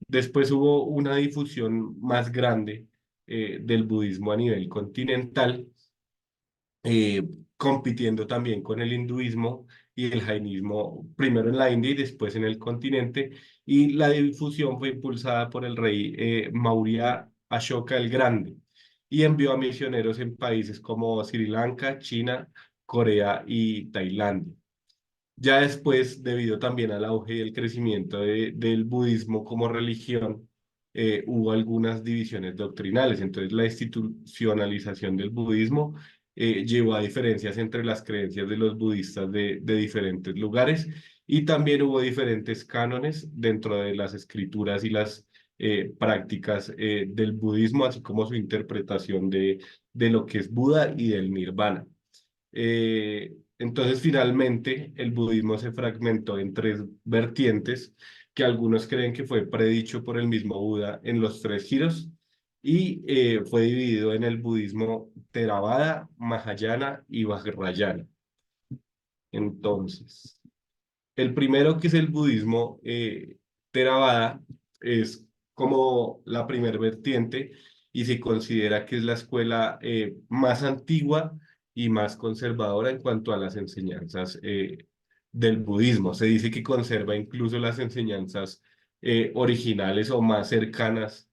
Después hubo una difusión más grande del budismo a nivel continental, eh, compitiendo también con el hinduismo y el jainismo, primero en la India y después en el continente, y la difusión fue impulsada por el rey Maurya Ashoka el Grande, y envió a misioneros en países como Sri Lanka, China, Corea y Tailandia. Ya después, debido también al auge y el crecimiento del budismo como religión, hubo algunas divisiones doctrinales. Entonces, la institucionalización del budismo llevó a diferencias entre las creencias de los budistas de diferentes lugares y también hubo diferentes cánones dentro de las escrituras y las prácticas del budismo, así como su interpretación de lo que es Buda y del Nirvana. Entonces, finalmente, el budismo se fragmentó en tres vertientes que algunos creen que fue predicho por el mismo Buda en los tres giros y fue dividido en el budismo Theravada, Mahayana y Vajrayana. Entonces, El primero, que es el budismo Theravada, es como la primer vertiente y se considera que es la escuela más antigua y más conservadora en cuanto a las enseñanzas del budismo. Se dice que conserva incluso las enseñanzas originales o más cercanas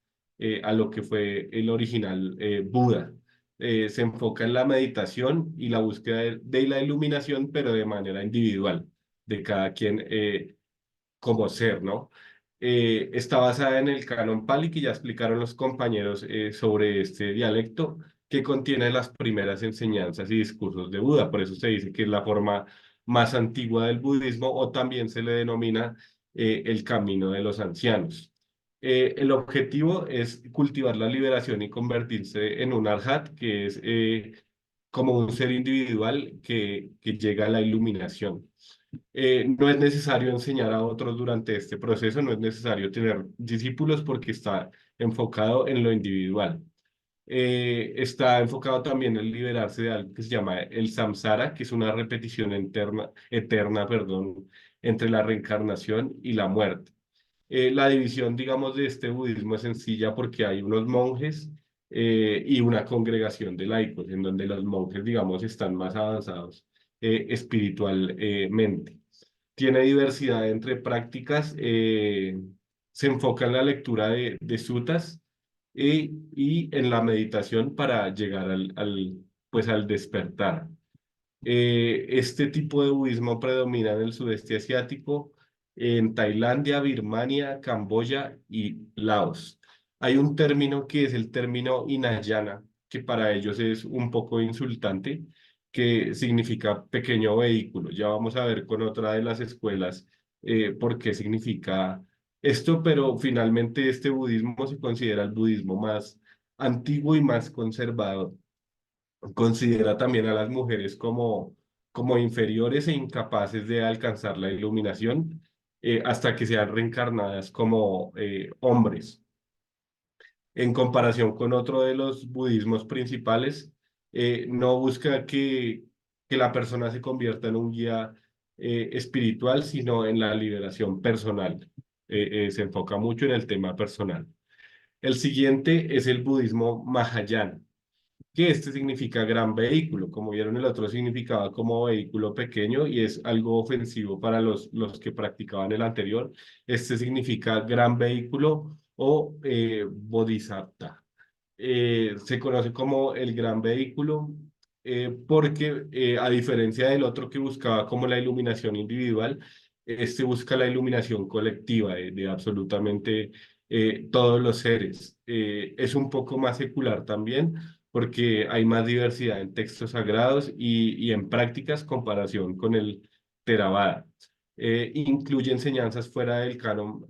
a lo que fue el original Buda. Se enfoca en la meditación y la búsqueda de la iluminación, pero de manera individual, de cada quien como ser, ¿no? Está basada en el canon Pali, que ya explicaron los compañeros sobre este dialecto, que contiene las primeras enseñanzas y discursos de Buda. Por eso se dice que es la forma más antigua del budismo, o también se le denomina el camino de los ancianos. El objetivo es cultivar la liberación y convertirse en un arhat, que es como un ser individual que llega a la iluminación. No es necesario enseñar a otros durante este proceso, no es necesario tener discípulos porque está enfocado en lo individual. Está enfocado también en liberarse de algo que se llama el samsara, que es una repetición eterna, perdón, entre la reencarnación y la muerte. La división, digamos, de este budismo es sencilla porque hay unos monjes y una congregación de laicos, en donde los monjes, digamos, están más avanzados espiritualmente. Tiene diversidad entre prácticas, se enfoca en la lectura de sutas y en la meditación para llegar pues al despertar. Este tipo de budismo predomina en el sudeste asiático, en Tailandia, Birmania, Camboya y Laos. Hay un término que es el término Hinayana, que para ellos es un poco insultante, que significa pequeño vehículo. Ya vamos a ver con otra de las escuelas por qué significa esto, pero finalmente este budismo se considera el budismo más antiguo y más conservador. Considera también a las mujeres como inferiores e incapaces de alcanzar la iluminación hasta que sean reencarnadas como hombres. En comparación con otro de los budismos principales, no busca que la persona se convierta en un guía espiritual, sino en la liberación personal. Se enfoca mucho en el tema personal. El siguiente es el budismo Mahayana, que este significa gran vehículo. Como vieron, el otro significaba como vehículo pequeño y es algo ofensivo para los que practicaban el anterior. Este significa gran vehículo o bodhisattva. Se conoce como el gran vehículo porque a diferencia del otro que buscaba como la iluminación individual, este busca la iluminación colectiva de absolutamente todos los seres. Es un poco más secular también porque hay más diversidad en textos sagrados y en prácticas comparación con el Theravada. Incluye enseñanzas fuera del canon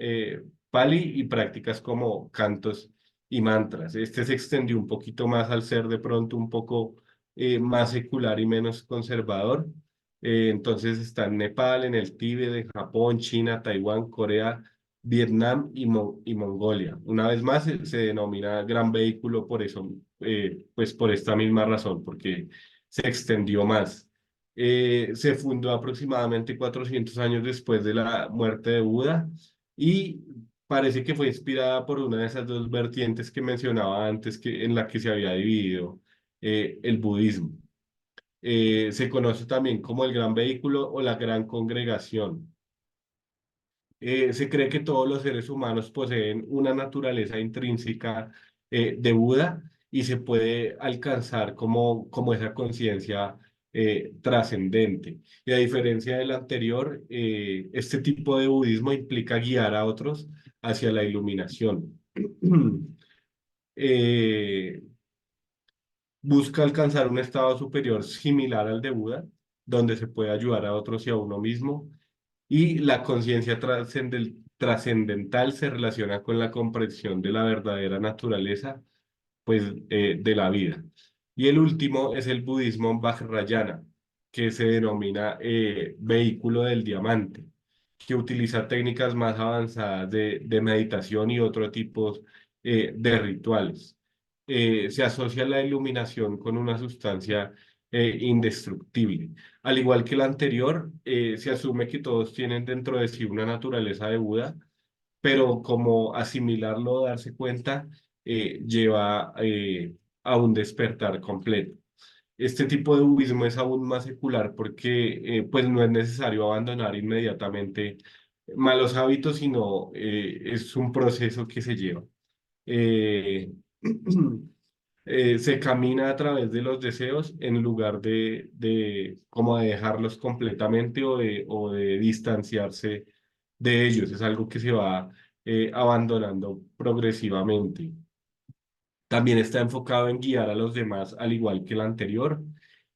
Pali y prácticas como cantos y mantras. Este se extendió un poquito más al ser de pronto un poco más secular y menos conservador. Entonces está en Nepal, en el Tíbet, en Japón, China, Taiwán, Corea, Vietnam y Mongolia. Una vez más se denomina gran vehículo por eso, pues por esta misma razón, porque se extendió más. Se fundó aproximadamente 400 años después de la muerte de Buda y parece que fue inspirada por una de esas dos vertientes que mencionaba antes, en la que se había dividido el budismo. Se conoce también como el gran vehículo o la gran congregación. Se cree que todos los seres humanos poseen una naturaleza intrínseca de Buda y se puede alcanzar como esa conciencia trascendente. Y a diferencia del anterior, este tipo de budismo implica guiar a otros hacia la iluminación. Eh, Busca alcanzar un estado superior similar al de Buda, donde se puede ayudar a otros y a uno mismo, y la conciencia trascendental se relaciona con la comprensión de la verdadera naturaleza, pues, de la vida. Y el último es el budismo Vajrayana, que se denomina vehículo del diamante, que utiliza técnicas más avanzadas de meditación y otro tipo de rituales. Se asocia la iluminación con una sustancia indestructible. Al igual que el anterior, se asume que todos tienen dentro de sí una naturaleza de Buda, pero como asimilarlo, darse cuenta, lleva a un despertar completo. Este tipo de budismo es aún más secular porque pues no es necesario abandonar inmediatamente malos hábitos, sino es un proceso que se lleva. Eh, Se camina a través de los deseos en lugar de como de dejarlos completamente o de distanciarse de ellos. Es algo que se va abandonando progresivamente. También está enfocado en guiar a los demás, al igual que el anterior,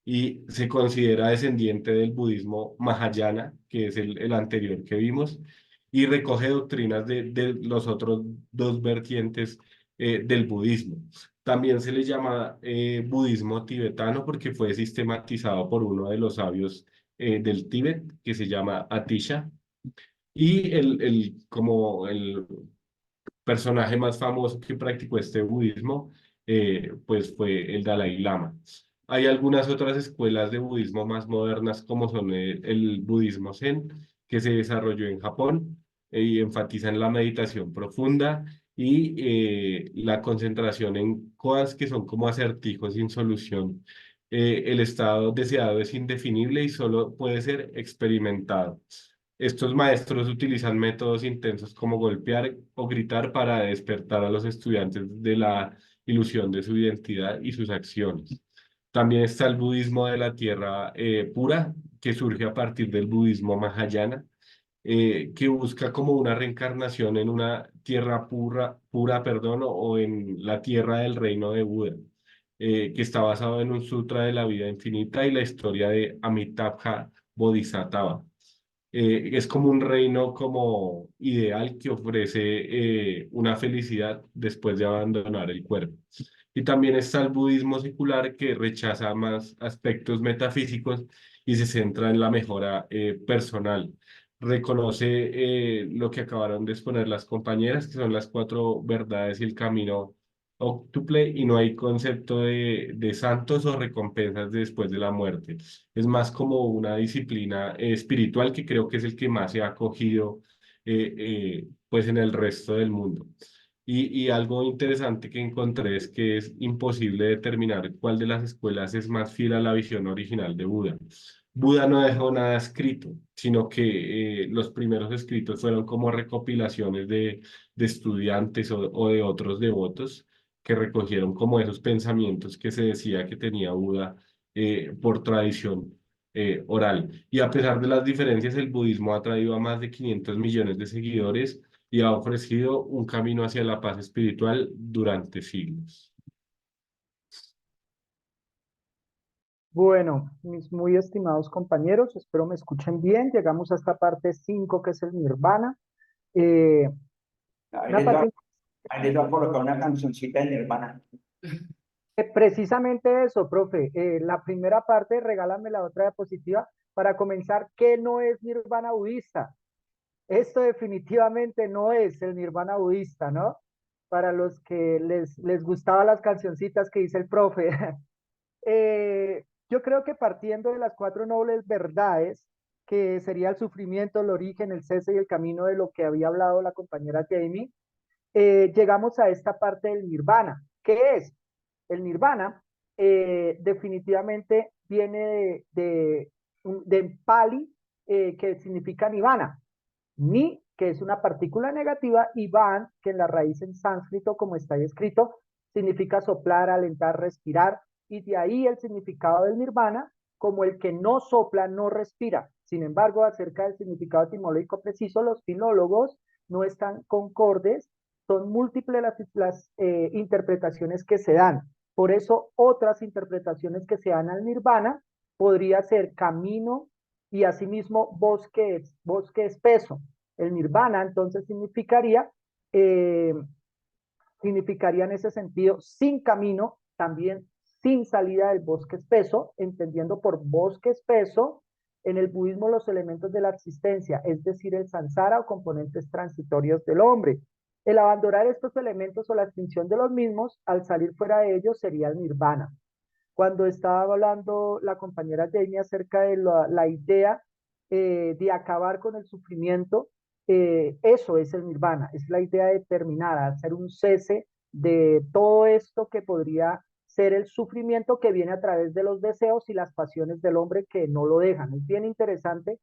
y se considera descendiente del budismo Mahayana, que es el anterior que vimos, y recoge doctrinas de los otros dos vertientes del budismo. También se le llama budismo tibetano porque fue sistematizado por uno de los sabios del Tíbet, que se llama Atisha, y como el personaje más famoso que practicó este budismo, pues fue el Dalai Lama. Hay algunas otras escuelas de budismo más modernas, como son el budismo Zen, que se desarrolló en Japón y enfatizan la meditación profunda y la concentración en koans, que son como acertijos sin solución. El estado deseado es indefinible y solo puede ser experimentado. Estos maestros utilizan métodos intensos como golpear o gritar para despertar a los estudiantes de la ilusión de su identidad y sus acciones. También está el budismo de la tierra pura, que surge a partir del budismo Mahayana, que busca como una reencarnación en una tierra pura, perdón, o en la tierra del reino de Buda, que está basado en un sutra de la vida infinita y la historia de Amitabha Bodhisattva. Es como un reino como ideal que ofrece una felicidad después de abandonar el cuerpo. Y también está el budismo secular que rechaza más aspectos metafísicos y se centra en la mejora personal. Reconoce lo que acabaron de exponer las compañeras, que son las cuatro verdades y el camino octuple, y no hay concepto de santos o recompensas después de la muerte. Es más como una disciplina espiritual que creo que es el que más se ha acogido pues en el resto del mundo. Y algo interesante que encontré es que es imposible determinar cuál de las escuelas es más fiel a la visión original de Buda. Buda no dejó nada escrito, sino que los primeros escritos fueron como recopilaciones de estudiantes o de otros devotos que recogieron como esos pensamientos que se decía que tenía Buda por tradición oral. Y a pesar de las diferencias, el budismo ha traído a más de 500 millones de seguidores y ha ofrecido un camino hacia la paz espiritual durante siglos. Bueno, mis muy estimados compañeros, espero me escuchen bien. Llegamos a esta parte 5 que es el Nirvana. Ahí Una les va, parte ahí les va a colocar una cancioncita de Nirvana. precisamente eso, profe. La primera parte, regálame la otra diapositiva para comenzar. ¿Qué no es Nirvana budista? Esto definitivamente no es el Nirvana budista, ¿no? Para los que les gustaban las cancioncitas que dice el profe. Yo creo que partiendo de las cuatro nobles verdades, que sería el sufrimiento, el origen, el cese y el camino de lo que había hablado la compañera Jamie, llegamos a esta parte del nirvana. ¿Qué es? El nirvana definitivamente viene de Pali, que significa nirvana. Ni, que es una partícula negativa, y van, que en la raíz en sánscrito, como está ahí escrito, significa soplar, alentar, respirar, y de ahí el significado del nirvana, como el que no sopla, no respira. Sin embargo, acerca del significado etimológico preciso, los filólogos no están concordes, son múltiples las interpretaciones que se dan. Por eso, otras interpretaciones que se dan al nirvana podría ser camino y asimismo bosque espeso. El nirvana entonces significaría en ese sentido sin camino, también sin salida del bosque espeso, entendiendo por bosque espeso en el budismo los elementos de la existencia, es decir, el samsara o componentes transitorios del hombre. El abandonar estos elementos o la extinción de los mismos, al salir fuera de ellos, sería el nirvana. Cuando estaba hablando la compañera Jamie acerca de la idea de acabar con el sufrimiento, eso es el nirvana, es la idea de terminar, hacer un cese de todo esto que podría ser el sufrimiento que viene a través de los deseos y las pasiones del hombre que no lo dejan. Es bien interesante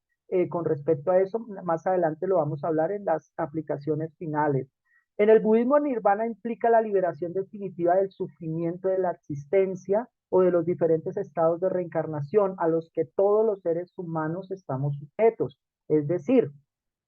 con respecto a eso, más adelante lo vamos a hablar en las aplicaciones finales. En el budismo, nirvana implica la liberación definitiva del sufrimiento de la existencia o de los diferentes estados de reencarnación a los que todos los seres humanos estamos sujetos. Es decir,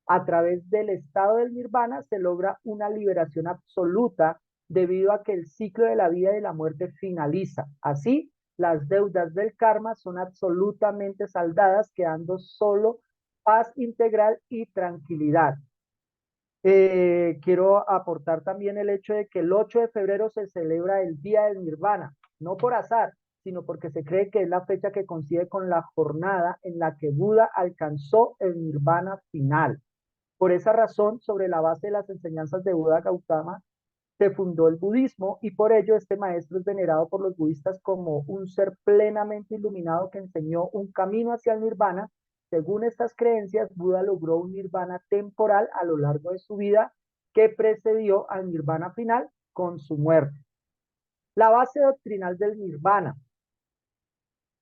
a través del estado del nirvana se logra una liberación absoluta debido a que el ciclo de la vida y de la muerte finaliza. Así, las deudas del karma son absolutamente saldadas, quedando solo paz integral y tranquilidad. Quiero aportar también el hecho de que el 8 de febrero se celebra el Día del Nirvana, no por azar, sino porque se cree que es la fecha que coincide con la jornada en la que Buda alcanzó el Nirvana final. Por esa razón, sobre la base de las enseñanzas de Buda Gautama, se fundó el budismo y por ello este maestro es venerado por los budistas como un ser plenamente iluminado que enseñó un camino hacia el nirvana. Según estas creencias, Buda logró un nirvana temporal a lo largo de su vida que precedió al nirvana final con su muerte. La base doctrinal del nirvana.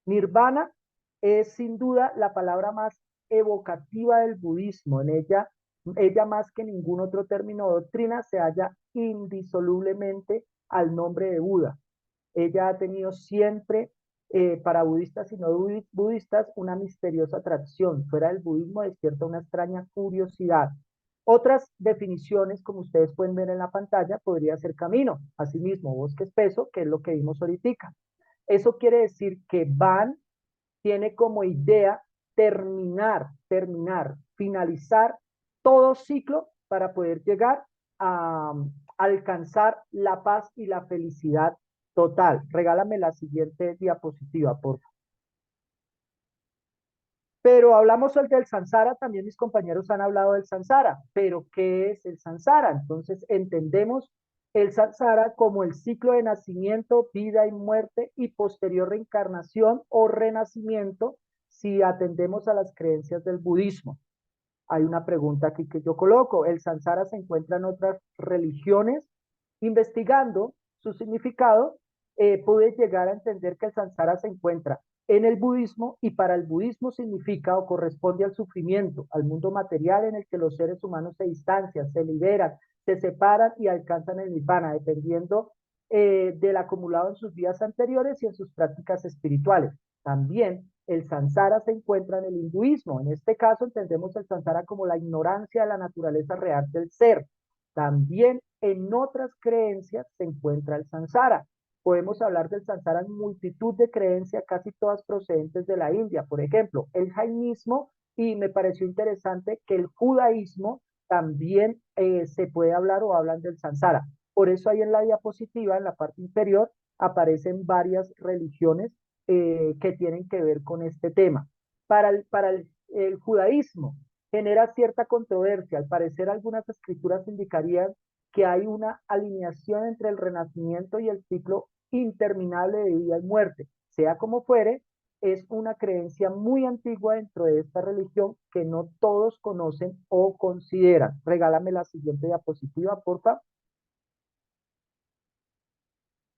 Nirvana es sin duda la palabra más evocativa del budismo. En ella más que ningún otro término o doctrina se halla indisolublemente al nombre de Buda. Ella ha tenido siempre para budistas y no budistas una misteriosa atracción. Fuera del budismo despierta una extraña curiosidad. Otras definiciones, como ustedes pueden ver en la pantalla, podría ser camino, asimismo bosque espeso, que es lo que vimos ahorita. Eso quiere decir que Van tiene como idea terminar, finalizar todo ciclo para poder llegar a alcanzar la paz y la felicidad total. Regálame la siguiente diapositiva, por favor. Pero hablamos del samsara, también mis compañeros han hablado del samsara, pero ¿qué es el samsara? Entonces entendemos el samsara como el ciclo de nacimiento, vida y muerte y posterior reencarnación o renacimiento si atendemos a las creencias del budismo. Hay una pregunta aquí que yo coloco. ¿El samsara se encuentra en otras religiones? Investigando su significado, pude llegar a entender que el samsara se encuentra en el budismo y para el budismo significa o corresponde al sufrimiento, al mundo material en el que los seres humanos se distancian, se liberan, se separan y alcanzan el nirvana, dependiendo del acumulado en sus vidas anteriores y en sus prácticas espirituales. También el samsara se encuentra en el hinduismo. En este caso entendemos el samsara como la ignorancia de la naturaleza real del ser. También en otras creencias se encuentra el samsara. Podemos hablar del samsara en multitud de creencias, casi todas procedentes de la India. Por ejemplo, el jainismo, y me pareció interesante que el judaísmo también se puede hablar o hablan del samsara. Por eso ahí en la diapositiva, en la parte inferior, aparecen varias religiones que tienen que ver con este tema. Para el judaísmo genera cierta controversia. Al parecer algunas escrituras indicarían que hay una alineación entre el renacimiento y el ciclo interminable de vida y muerte. Sea como fuere, es una creencia muy antigua dentro de esta religión que no todos conocen o consideran. Regálame la siguiente diapositiva, por favor.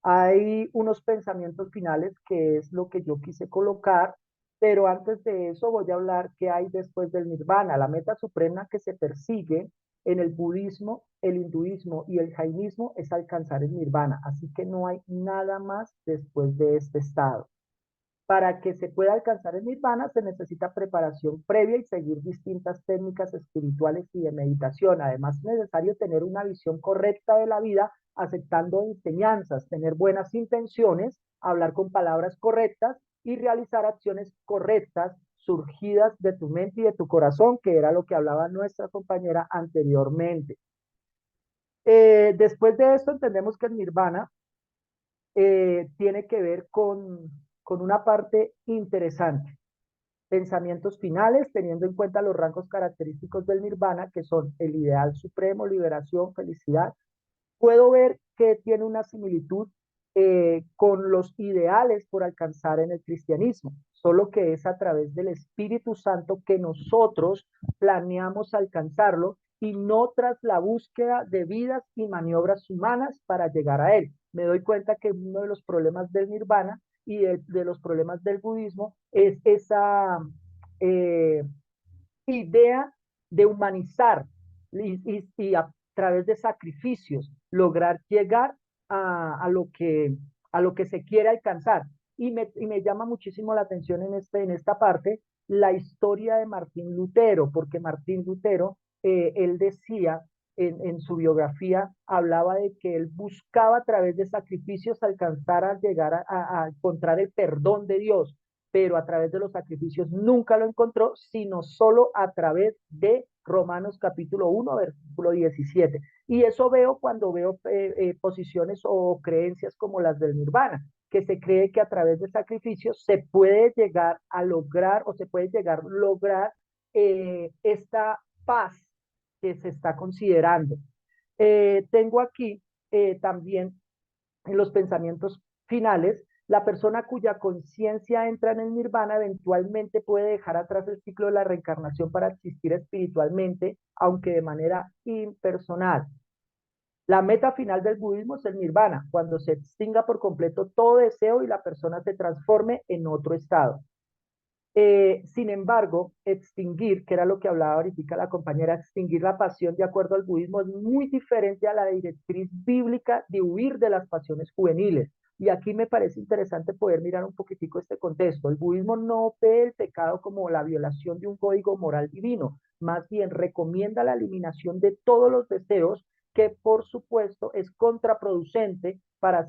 Hay unos pensamientos finales que es lo que yo quise colocar, pero antes de eso voy a hablar qué hay después del nirvana. La meta suprema que se persigue en el budismo, el hinduismo y el jainismo es alcanzar el nirvana, así que no hay nada más después de este estado. Para que se pueda alcanzar el nirvana se necesita preparación previa y seguir distintas técnicas espirituales y de meditación. Además es necesario tener una visión correcta de la vida, aceptando enseñanzas, tener buenas intenciones, hablar con palabras correctas y realizar acciones correctas surgidas de tu mente y de tu corazón, que era lo que hablaba nuestra compañera anteriormente. Después de esto entendemos que el nirvana tiene que ver con una parte interesante. Pensamientos finales, teniendo en cuenta los rasgos característicos del nirvana, que son el ideal supremo, liberación, felicidad. Puedo ver que tiene una similitud con los ideales por alcanzar en el cristianismo, solo que es a través del Espíritu Santo que nosotros planeamos alcanzarlo y no tras la búsqueda de vidas y maniobras humanas para llegar a él. Me doy cuenta que uno de los problemas del nirvana y de los problemas del budismo es esa eh, idea de humanizar y a través de sacrificios lograr llegar a a lo que se quiere alcanzar. Y me llama muchísimo la atención en esta parte la historia de Martín Lutero, porque Martín Lutero, él decía en su biografía, hablaba de que él buscaba a través de sacrificios alcanzar a llegar a encontrar el perdón de Dios, pero a través de los sacrificios nunca lo encontró, sino solo a través de Romanos capítulo 1, versículo 17. Y eso veo cuando veo posiciones o creencias como las del nirvana, que se cree que a través de sacrificios se puede llegar a lograr o se puede llegar a lograr esta paz que se está considerando. Tengo aquí también en los pensamientos finales, la persona cuya conciencia entra en el nirvana eventualmente puede dejar atrás el ciclo de la reencarnación para existir espiritualmente, aunque de manera impersonal. La meta final del budismo es el nirvana, cuando se extinga por completo todo deseo y la persona se transforme en otro estado. Sin embargo, extinguir, que era lo que hablaba ahorita la compañera, extinguir la pasión de acuerdo al budismo es muy diferente a la directriz bíblica de huir de las pasiones juveniles. Y aquí me parece interesante poder mirar un poquitico este contexto. El budismo no ve el pecado como la violación de un código moral divino, más bien recomienda la eliminación de todos los deseos, que por supuesto es contraproducente para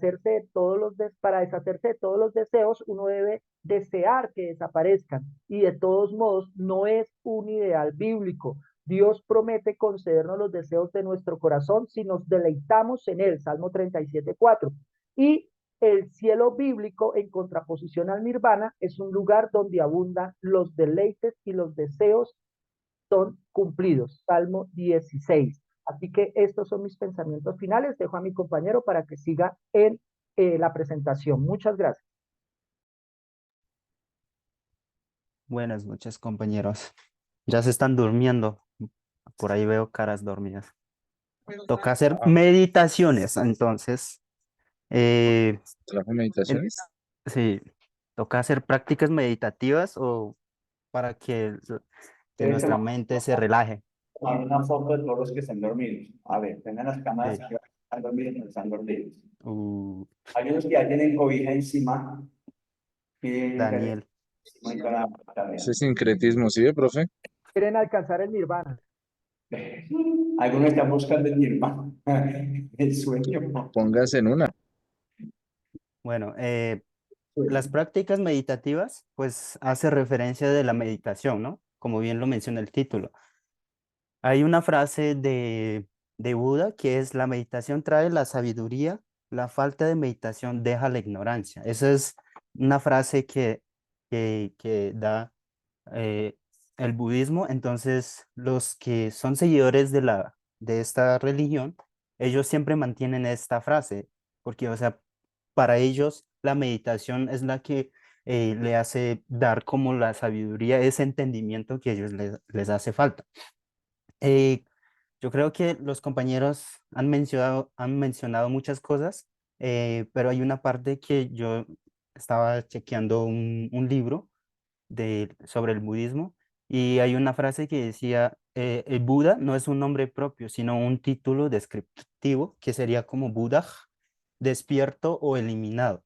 para deshacerse de todos los deseos. Uno debe desear que desaparezcan y de todos modos no es un ideal bíblico. Dios promete concedernos los deseos de nuestro corazón si nos deleitamos en él, Salmo 37:4. Y el cielo bíblico, en contraposición al nirvana, es un lugar donde abundan los deleites y los deseos son cumplidos, Salmo 16. Así que estos son mis pensamientos finales. Dejo a mi compañero para que siga en la presentación. Muchas gracias. Buenas noches, compañeros. Ya se están durmiendo. Por ahí veo caras dormidas. Toca hacer meditaciones, entonces. ¿Trabajo meditaciones? Sí, toca hacer prácticas meditativas o para que nuestra mente se relaje. Hay una foto de todos los que están dormidos. A ver, tengan las cámaras Sí. que están dormidos, no están dormidos. Uh, Hay unos que ya tienen cobija encima. Daniel. Ese sincretismo, ¿sí, profe? Quieren alcanzar el nirvana. Algunos están buscando el nirvana, el sueño. Póngase en una. Bueno, las prácticas meditativas, pues hace referencia de la meditación, ¿no? Como bien lo menciona el título. Hay una frase de Buda que es: la meditación trae la sabiduría, la falta de meditación deja la ignorancia. Esa es una frase que da el budismo. Entonces, los que son seguidores de esta religión, ellos siempre mantienen esta frase, porque, o sea, para ellos la meditación es la que le hace dar como la sabiduría, ese entendimiento que a ellos les hace falta. Eh, yo creo que los compañeros han mencionado muchas cosas, pero hay una parte que yo estaba chequeando un libro sobre el budismo y hay una frase que decía: el Buda no es un nombre propio, sino un título descriptivo que sería como Buddha, despierto o eliminado.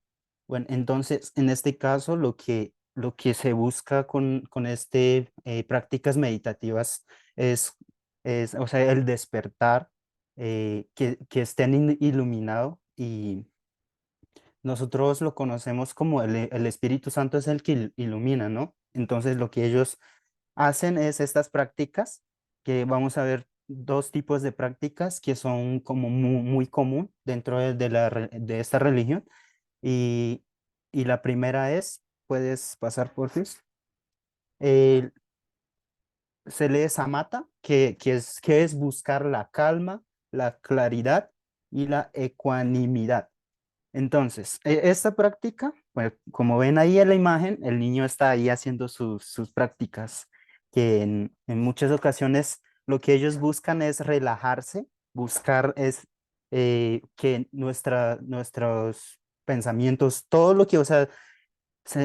Bueno, entonces en este caso lo que se busca con prácticas meditativas o sea, el despertar, que estén iluminado, y nosotros lo conocemos como el Espíritu Santo es el que ilumina, ¿no? Entonces lo que ellos hacen es estas prácticas, que vamos a ver dos tipos de prácticas que son como muy común dentro de esta religión. Y, y la primera es, puedes pasar por Chris. Se lee Samatha, que es buscar la calma, la claridad y la ecuanimidad. Entonces, esta práctica, pues, como ven ahí en la imagen, el niño está ahí haciendo sus prácticas, que en muchas ocasiones lo que ellos buscan es relajarse, buscar es que nuestros pensamientos, todo lo que, o sea,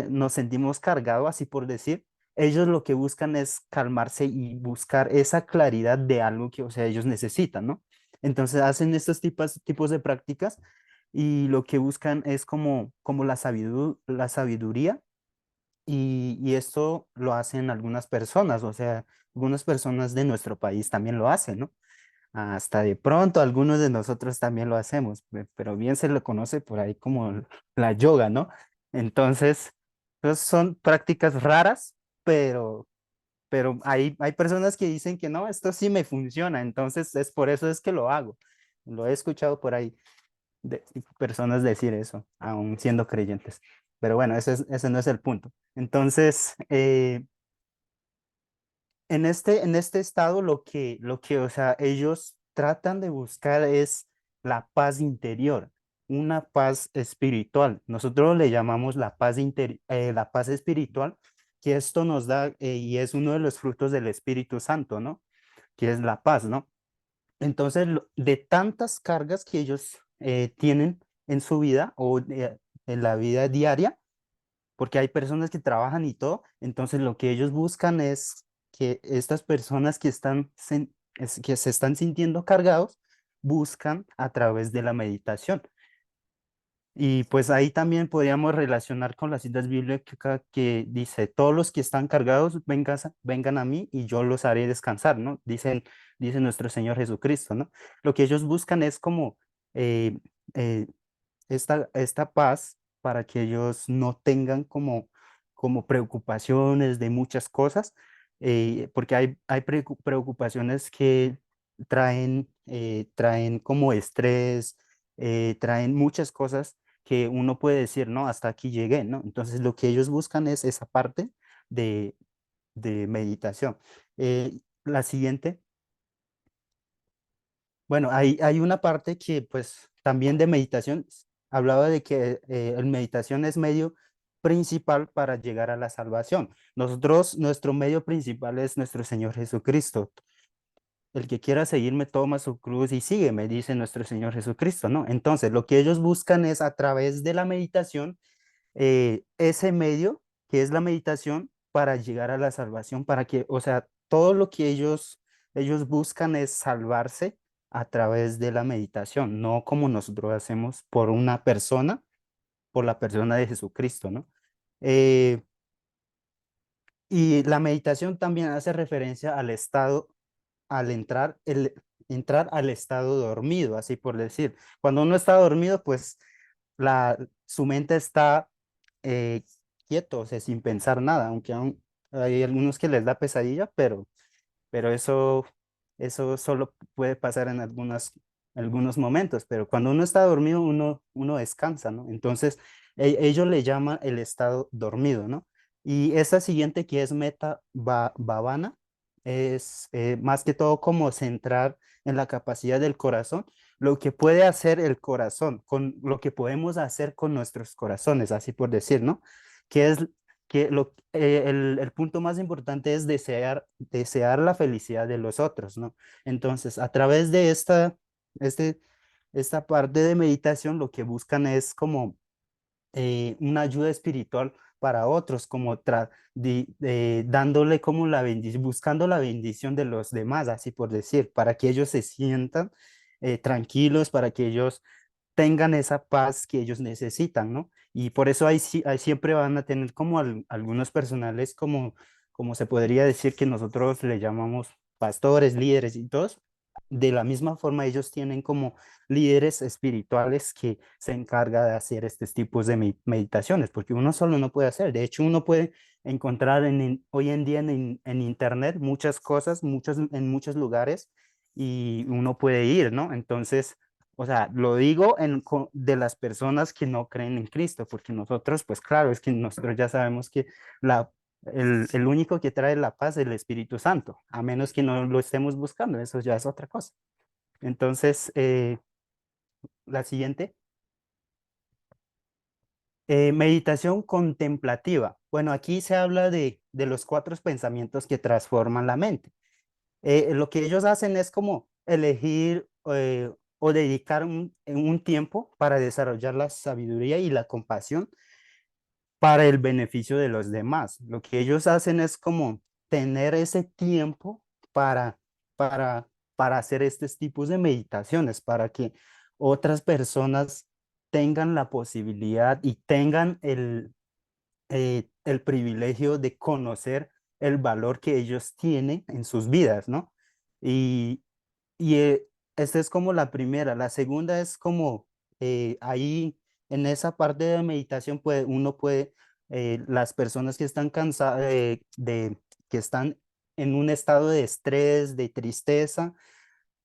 nos sentimos cargados, así por decir, ellos lo que buscan es calmarse y buscar esa claridad de algo que, o sea, ellos necesitan, ¿no? Entonces hacen estos tipos de prácticas y lo que buscan es como la sabiduría y esto lo hacen algunas personas, o sea, algunas personas de nuestro país también lo hacen, ¿no? Hasta de pronto algunos de nosotros también lo hacemos, pero bien se lo conoce por ahí como la yoga, ¿no? Entonces, pues son prácticas raras, pero hay personas que dicen que no, esto sí me funciona, entonces es por eso es que lo hago. Lo he escuchado por ahí de personas decir eso, aún siendo creyentes. Pero bueno, ese no es el punto. Entonces, en este estado o sea, ellos tratan de buscar es la paz interior, una paz espiritual. Nosotros le llamamos la paz espiritual, que esto nos da y es uno de los frutos del Espíritu Santo, ¿no? Que es la paz, ¿no? Entonces, de tantas cargas que ellos tienen en su vida en la vida diaria, porque hay personas que trabajan y todo, entonces lo que ellos buscan es que estas personas que se están sintiendo cargados, buscan a través de la meditación. Y pues ahí también podríamos relacionar con las citas bíblicas que dice, todos los que están cargados, vengan a mí y yo los haré descansar, ¿no? Dice nuestro Señor Jesucristo, ¿no? Lo que ellos buscan es como eh, eh, esta paz para que ellos no tengan como preocupaciones de muchas cosas, porque hay preocupaciones que traen como estrés, traen muchas cosas que uno puede decir, no, hasta aquí llegué, ¿no? Entonces lo que ellos buscan es esa parte de, de meditación. La siguiente. Bueno, hay una parte que pues también de meditación hablaba de que el meditación es medio principal para llegar a la salvación. Nuestro medio principal es nuestro Señor Jesucristo. El que quiera seguirme toma su cruz y sígueme, dice nuestro Señor Jesucristo, ¿no? Entonces, lo que ellos buscan es a través de la meditación ese medio que es la meditación para llegar a la salvación, para que, o sea, todo lo que ellos buscan es salvarse a través de la meditación, no como nosotros hacemos por una persona, por la persona de Jesucristo, ¿no? Eh, y la meditación también hace referencia al estado, al entrar al estado dormido, así por decir. Cuando uno está dormido, pues su mente está eh, quieto, o sea, sin pensar nada, aunque aún hay algunos que les da pesadilla, pero eso solo puede pasar en algunos momentos, pero cuando uno está dormido, uno descansa, ¿no? Entonces, ellos le llaman el estado dormido, ¿no? Y esa siguiente que es bhavana, es más que todo como centrar en la capacidad del corazón, lo que puede hacer el corazón, con lo que podemos hacer con nuestros corazones, así por decir, ¿no? Que es el punto más importante es desear la felicidad de los otros, ¿no? Entonces, a través de este, esta parte de meditación, lo que buscan es como una ayuda espiritual para otros, como dándole como buscando la bendición de los demás, así por decir, para que ellos se sientan tranquilos, para que ellos tengan esa paz que ellos necesitan, ¿no? Y por eso ahí siempre van a tener como algunos personales, como se podría decir que nosotros le llamamos pastores, líderes y todos. De la misma forma, ellos tienen como líderes espirituales que se encarga de hacer estos tipos de meditaciones, porque uno solo no puede hacer. De hecho, uno puede encontrar hoy en día en internet muchas cosas, en muchos lugares, y uno puede ir, ¿no? Entonces, o sea, lo digo de las personas que no creen en Cristo, porque nosotros, pues claro, es que nosotros ya sabemos que el único que trae la paz es el Espíritu Santo, a menos que no lo estemos buscando, eso ya es otra cosa. Entonces, la siguiente. Meditación contemplativa. Bueno, aquí se habla de los 4 pensamientos que transforman la mente. Lo que ellos hacen es como elegir o dedicar un tiempo para desarrollar la sabiduría y la compasión para el beneficio de los demás. Lo que ellos hacen es como tener ese tiempo para, para hacer estos tipos de meditaciones, para que otras personas tengan la posibilidad y tengan el privilegio de conocer el valor que ellos tienen en sus vidas, ¿no? Y, y esta es como la primera. La segunda es como ahí en esa parte de meditación uno puede, las personas que están cansadas que están en un estado de estrés, de tristeza,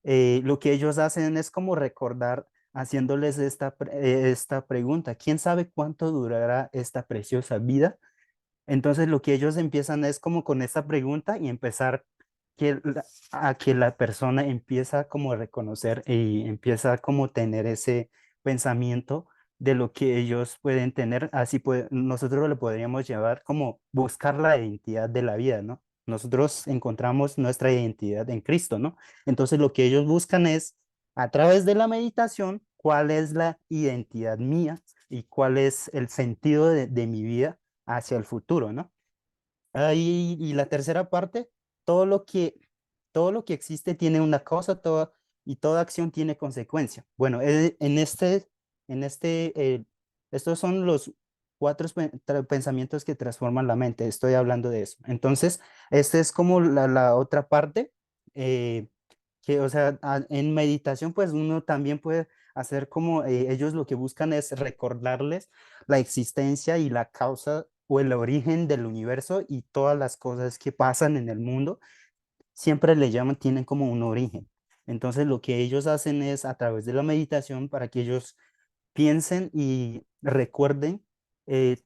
lo que ellos hacen es como recordar haciéndoles esta pregunta: ¿quién sabe cuánto durará esta preciosa vida? Entonces lo que ellos empiezan es como con esta pregunta y empezar a que la persona empieza como a reconocer y empieza como tener ese pensamiento de lo que ellos pueden tener. Así pues, nosotros lo podríamos llevar como buscar la identidad de la vida, ¿no? Nosotros encontramos nuestra identidad en Cristo, ¿no? Entonces lo que ellos buscan es, a través de la meditación, cuál es la identidad mía y cuál es el sentido de mi vida hacia el futuro, ¿no? Y la tercera parte, todo lo que, todo lo que existe tiene una causa, y toda acción tiene consecuencia. Bueno, estos son los 4 pensamientos que transforman la mente. Estoy hablando de eso. Entonces, esta es como la otra parte, que, o sea, en meditación, pues uno también puede hacer como ellos lo que buscan es recordarles la existencia y la causa o el origen del universo, y todas las cosas que pasan en el mundo siempre le llaman, tienen como un origen. Entonces lo que ellos hacen es a través de la meditación para que ellos piensen y recuerden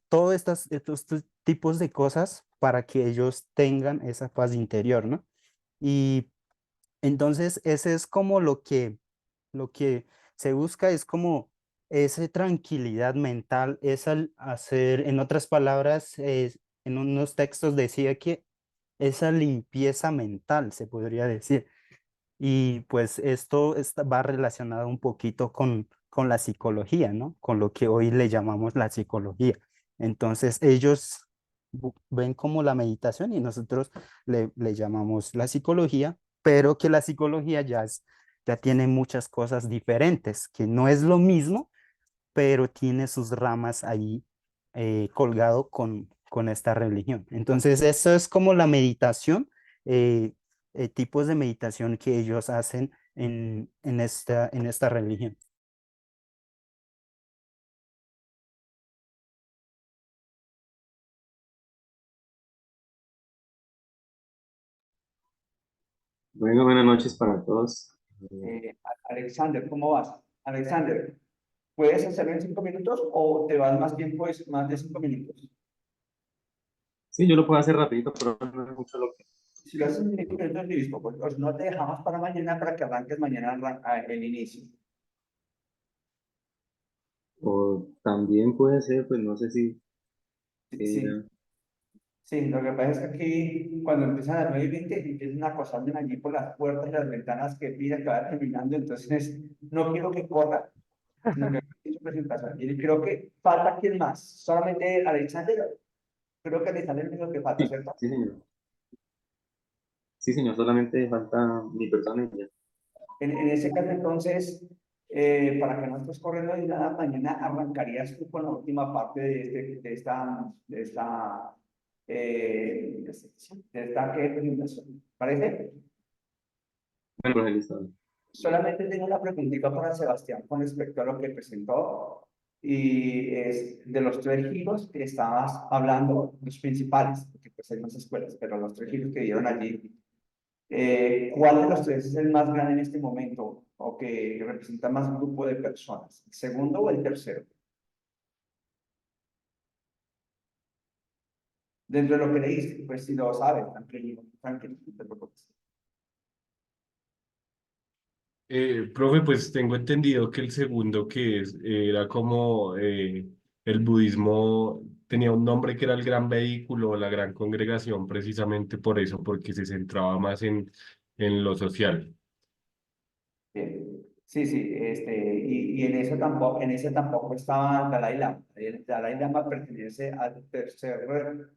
todos estos tipos de cosas para que ellos tengan esa paz interior, ¿no? Y entonces ese es como lo que se busca, es como esa tranquilidad mental, es al hacer, en otras palabras, en unos textos decía que esa limpieza mental, se podría decir. Y pues esto va relacionado un poquito con la psicología, ¿no? Con lo que hoy le llamamos la psicología. Entonces ellos ven como la meditación y nosotros le llamamos la psicología, pero que la psicología ya tiene muchas cosas diferentes, que no es lo mismo, pero tiene sus ramas ahí colgado con esta religión. Entonces, eso es como la meditación, eh, tipos de meditación que ellos hacen en esta religión. Bueno, buenas noches para todos. Alexander, ¿cómo vas? Alexander, ¿puedes hacerlo en 5 minutos o te vas más tiempo, es más de 5 minutos? Sí, yo lo puedo hacer rapidito, pero no es mucho lo que... Si lo haces en 5 minutos, listo, pues no te dejamos para mañana para que arranques mañana el inicio. O también puede ser, pues no sé si... Sí, sí, lo que pasa es que aquí, cuando empiezan a las 9:20, empiezan a acosarme allí por las puertas y las ventanas que piden que vaya terminando, entonces no quiero que corra, sino que haga su presentación. Y creo que falta quién más, solamente Alexander, creo que Alexander es lo que falta, Sí, ¿cierto? sí, señor. Sí, señor, solamente falta mi persona y ya. En ese caso, entonces, para que no estés corriendo ni nada, mañana arrancarías tú con la última parte de esta presentación. ¿Parece? Bueno, profe, listo. Solamente tengo una preguntita para Sebastián con respecto a lo que presentó, y es de los 3 giros que estabas hablando, los principales, porque pues hay más escuelas, pero los 3 giros que dieron allí. ¿Cuál de los tres es el más grande en este momento o que representa más grupo de personas? ¿El segundo o el tercero? Dentro de lo que leíste, pues si lo sabes, tranquilo, tranquilo, no te preocupes. Profe, pues tengo entendido que el segundo era como el budismo tenía un nombre que era el gran vehículo, la gran congregación, precisamente por eso, porque se centraba más en lo social. Bien. Sí, sí, y en ese tampoco estaba Dalai Lama. El Dalai Lama pertenece al tercer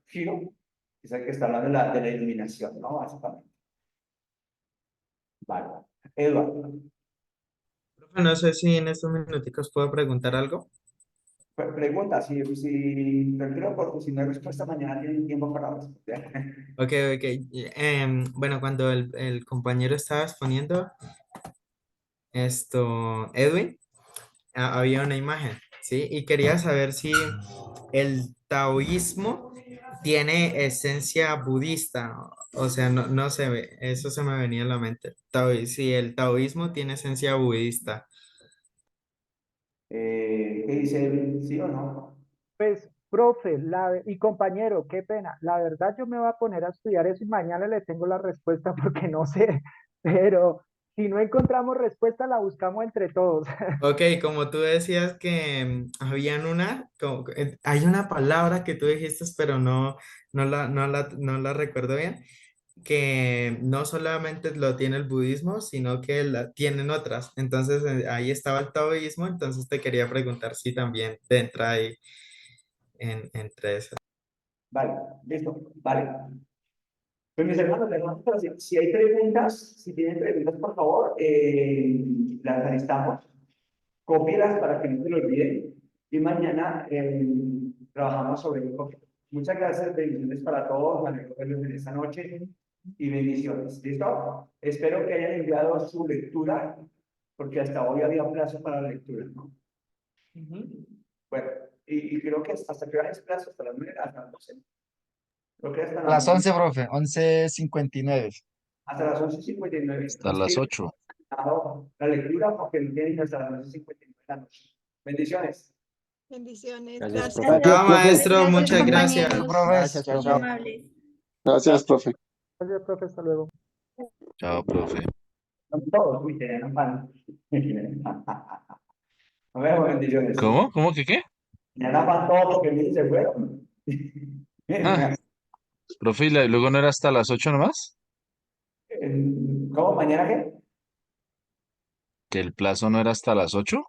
giro, que es el que está hablando de la iluminación, ¿no? Básicamente. Vale. Eduardo, Profe, no sé si en estos minuticos puedo preguntar algo. pregunta, si prefiero porque si no hay respuesta mañana tienen tiempo para responder. Ok, ok. Bueno, cuando el compañero estaba exponiendo esto, Edwin, había una imagen, ¿sí? Y quería saber si el taoísmo tiene esencia budista. O sea, no se ve, eso se me venía a la mente. Si el taoísmo tiene esencia budista. ¿Qué dice Edwin? ¿Sí o no? Pues, profe, y compañero, qué pena. La verdad, yo me voy a poner a estudiar eso y mañana le tengo la respuesta porque no sé, pero si no encontramos respuesta, la buscamos entre todos. Ok, como tú decías que habían hay una palabra que tú dijiste, pero no la recuerdo bien, que no solamente lo tiene el budismo, sino que tienen otras. Entonces, ahí estaba el taoísmo, entonces te quería preguntar si también te entra ahí entre esas. Vale, listo, vale. Pues mis hermanos, pero si hay preguntas, si tienen preguntas, por favor, las alistamos, cópielas para que no se lo olviden y mañana trabajamos sobre el copia. Muchas gracias, bendiciones para todos, me alegro verlos en esta noche y bendiciones. ¿Listo? Espero que hayan enviado su lectura, porque hasta hoy había plazo para la lectura, ¿no? Bueno, y creo que hasta que es plazo, hasta las 9, hasta las 12. Creo que hasta A las las 9. 11, profe, 11:59. Hasta las 11:59. Hasta las 8. La lectura porque no tienen hasta las 11:59 de la noche. Bendiciones. Bendiciones. Gracias, Gracias. profe. Chao, maestro, muchas compañeros. gracias. Profes. Gracias, Muy profe. amables. Gracias, profe. Gracias, profe, hasta luego. Chao, profe. Son todos, uy, tenían afán. Nos vemos, bendiciones. ¿Cómo? ¿Cómo que qué? Tenían afán todos porque ni se fueron. Ah, profe, ¿y luego no era hasta las 8 nomás? ¿Cómo? ¿Mañana qué? ¿Que el plazo no era hasta las 8?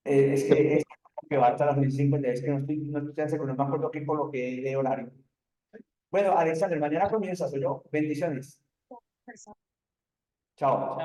Es que va hasta las 10:50. Es que no estoy tan seguro, no me acuerdo qué coloqué de horario. Bueno, Alexander, mañana comienza, soy yo. Bendiciones. Chao.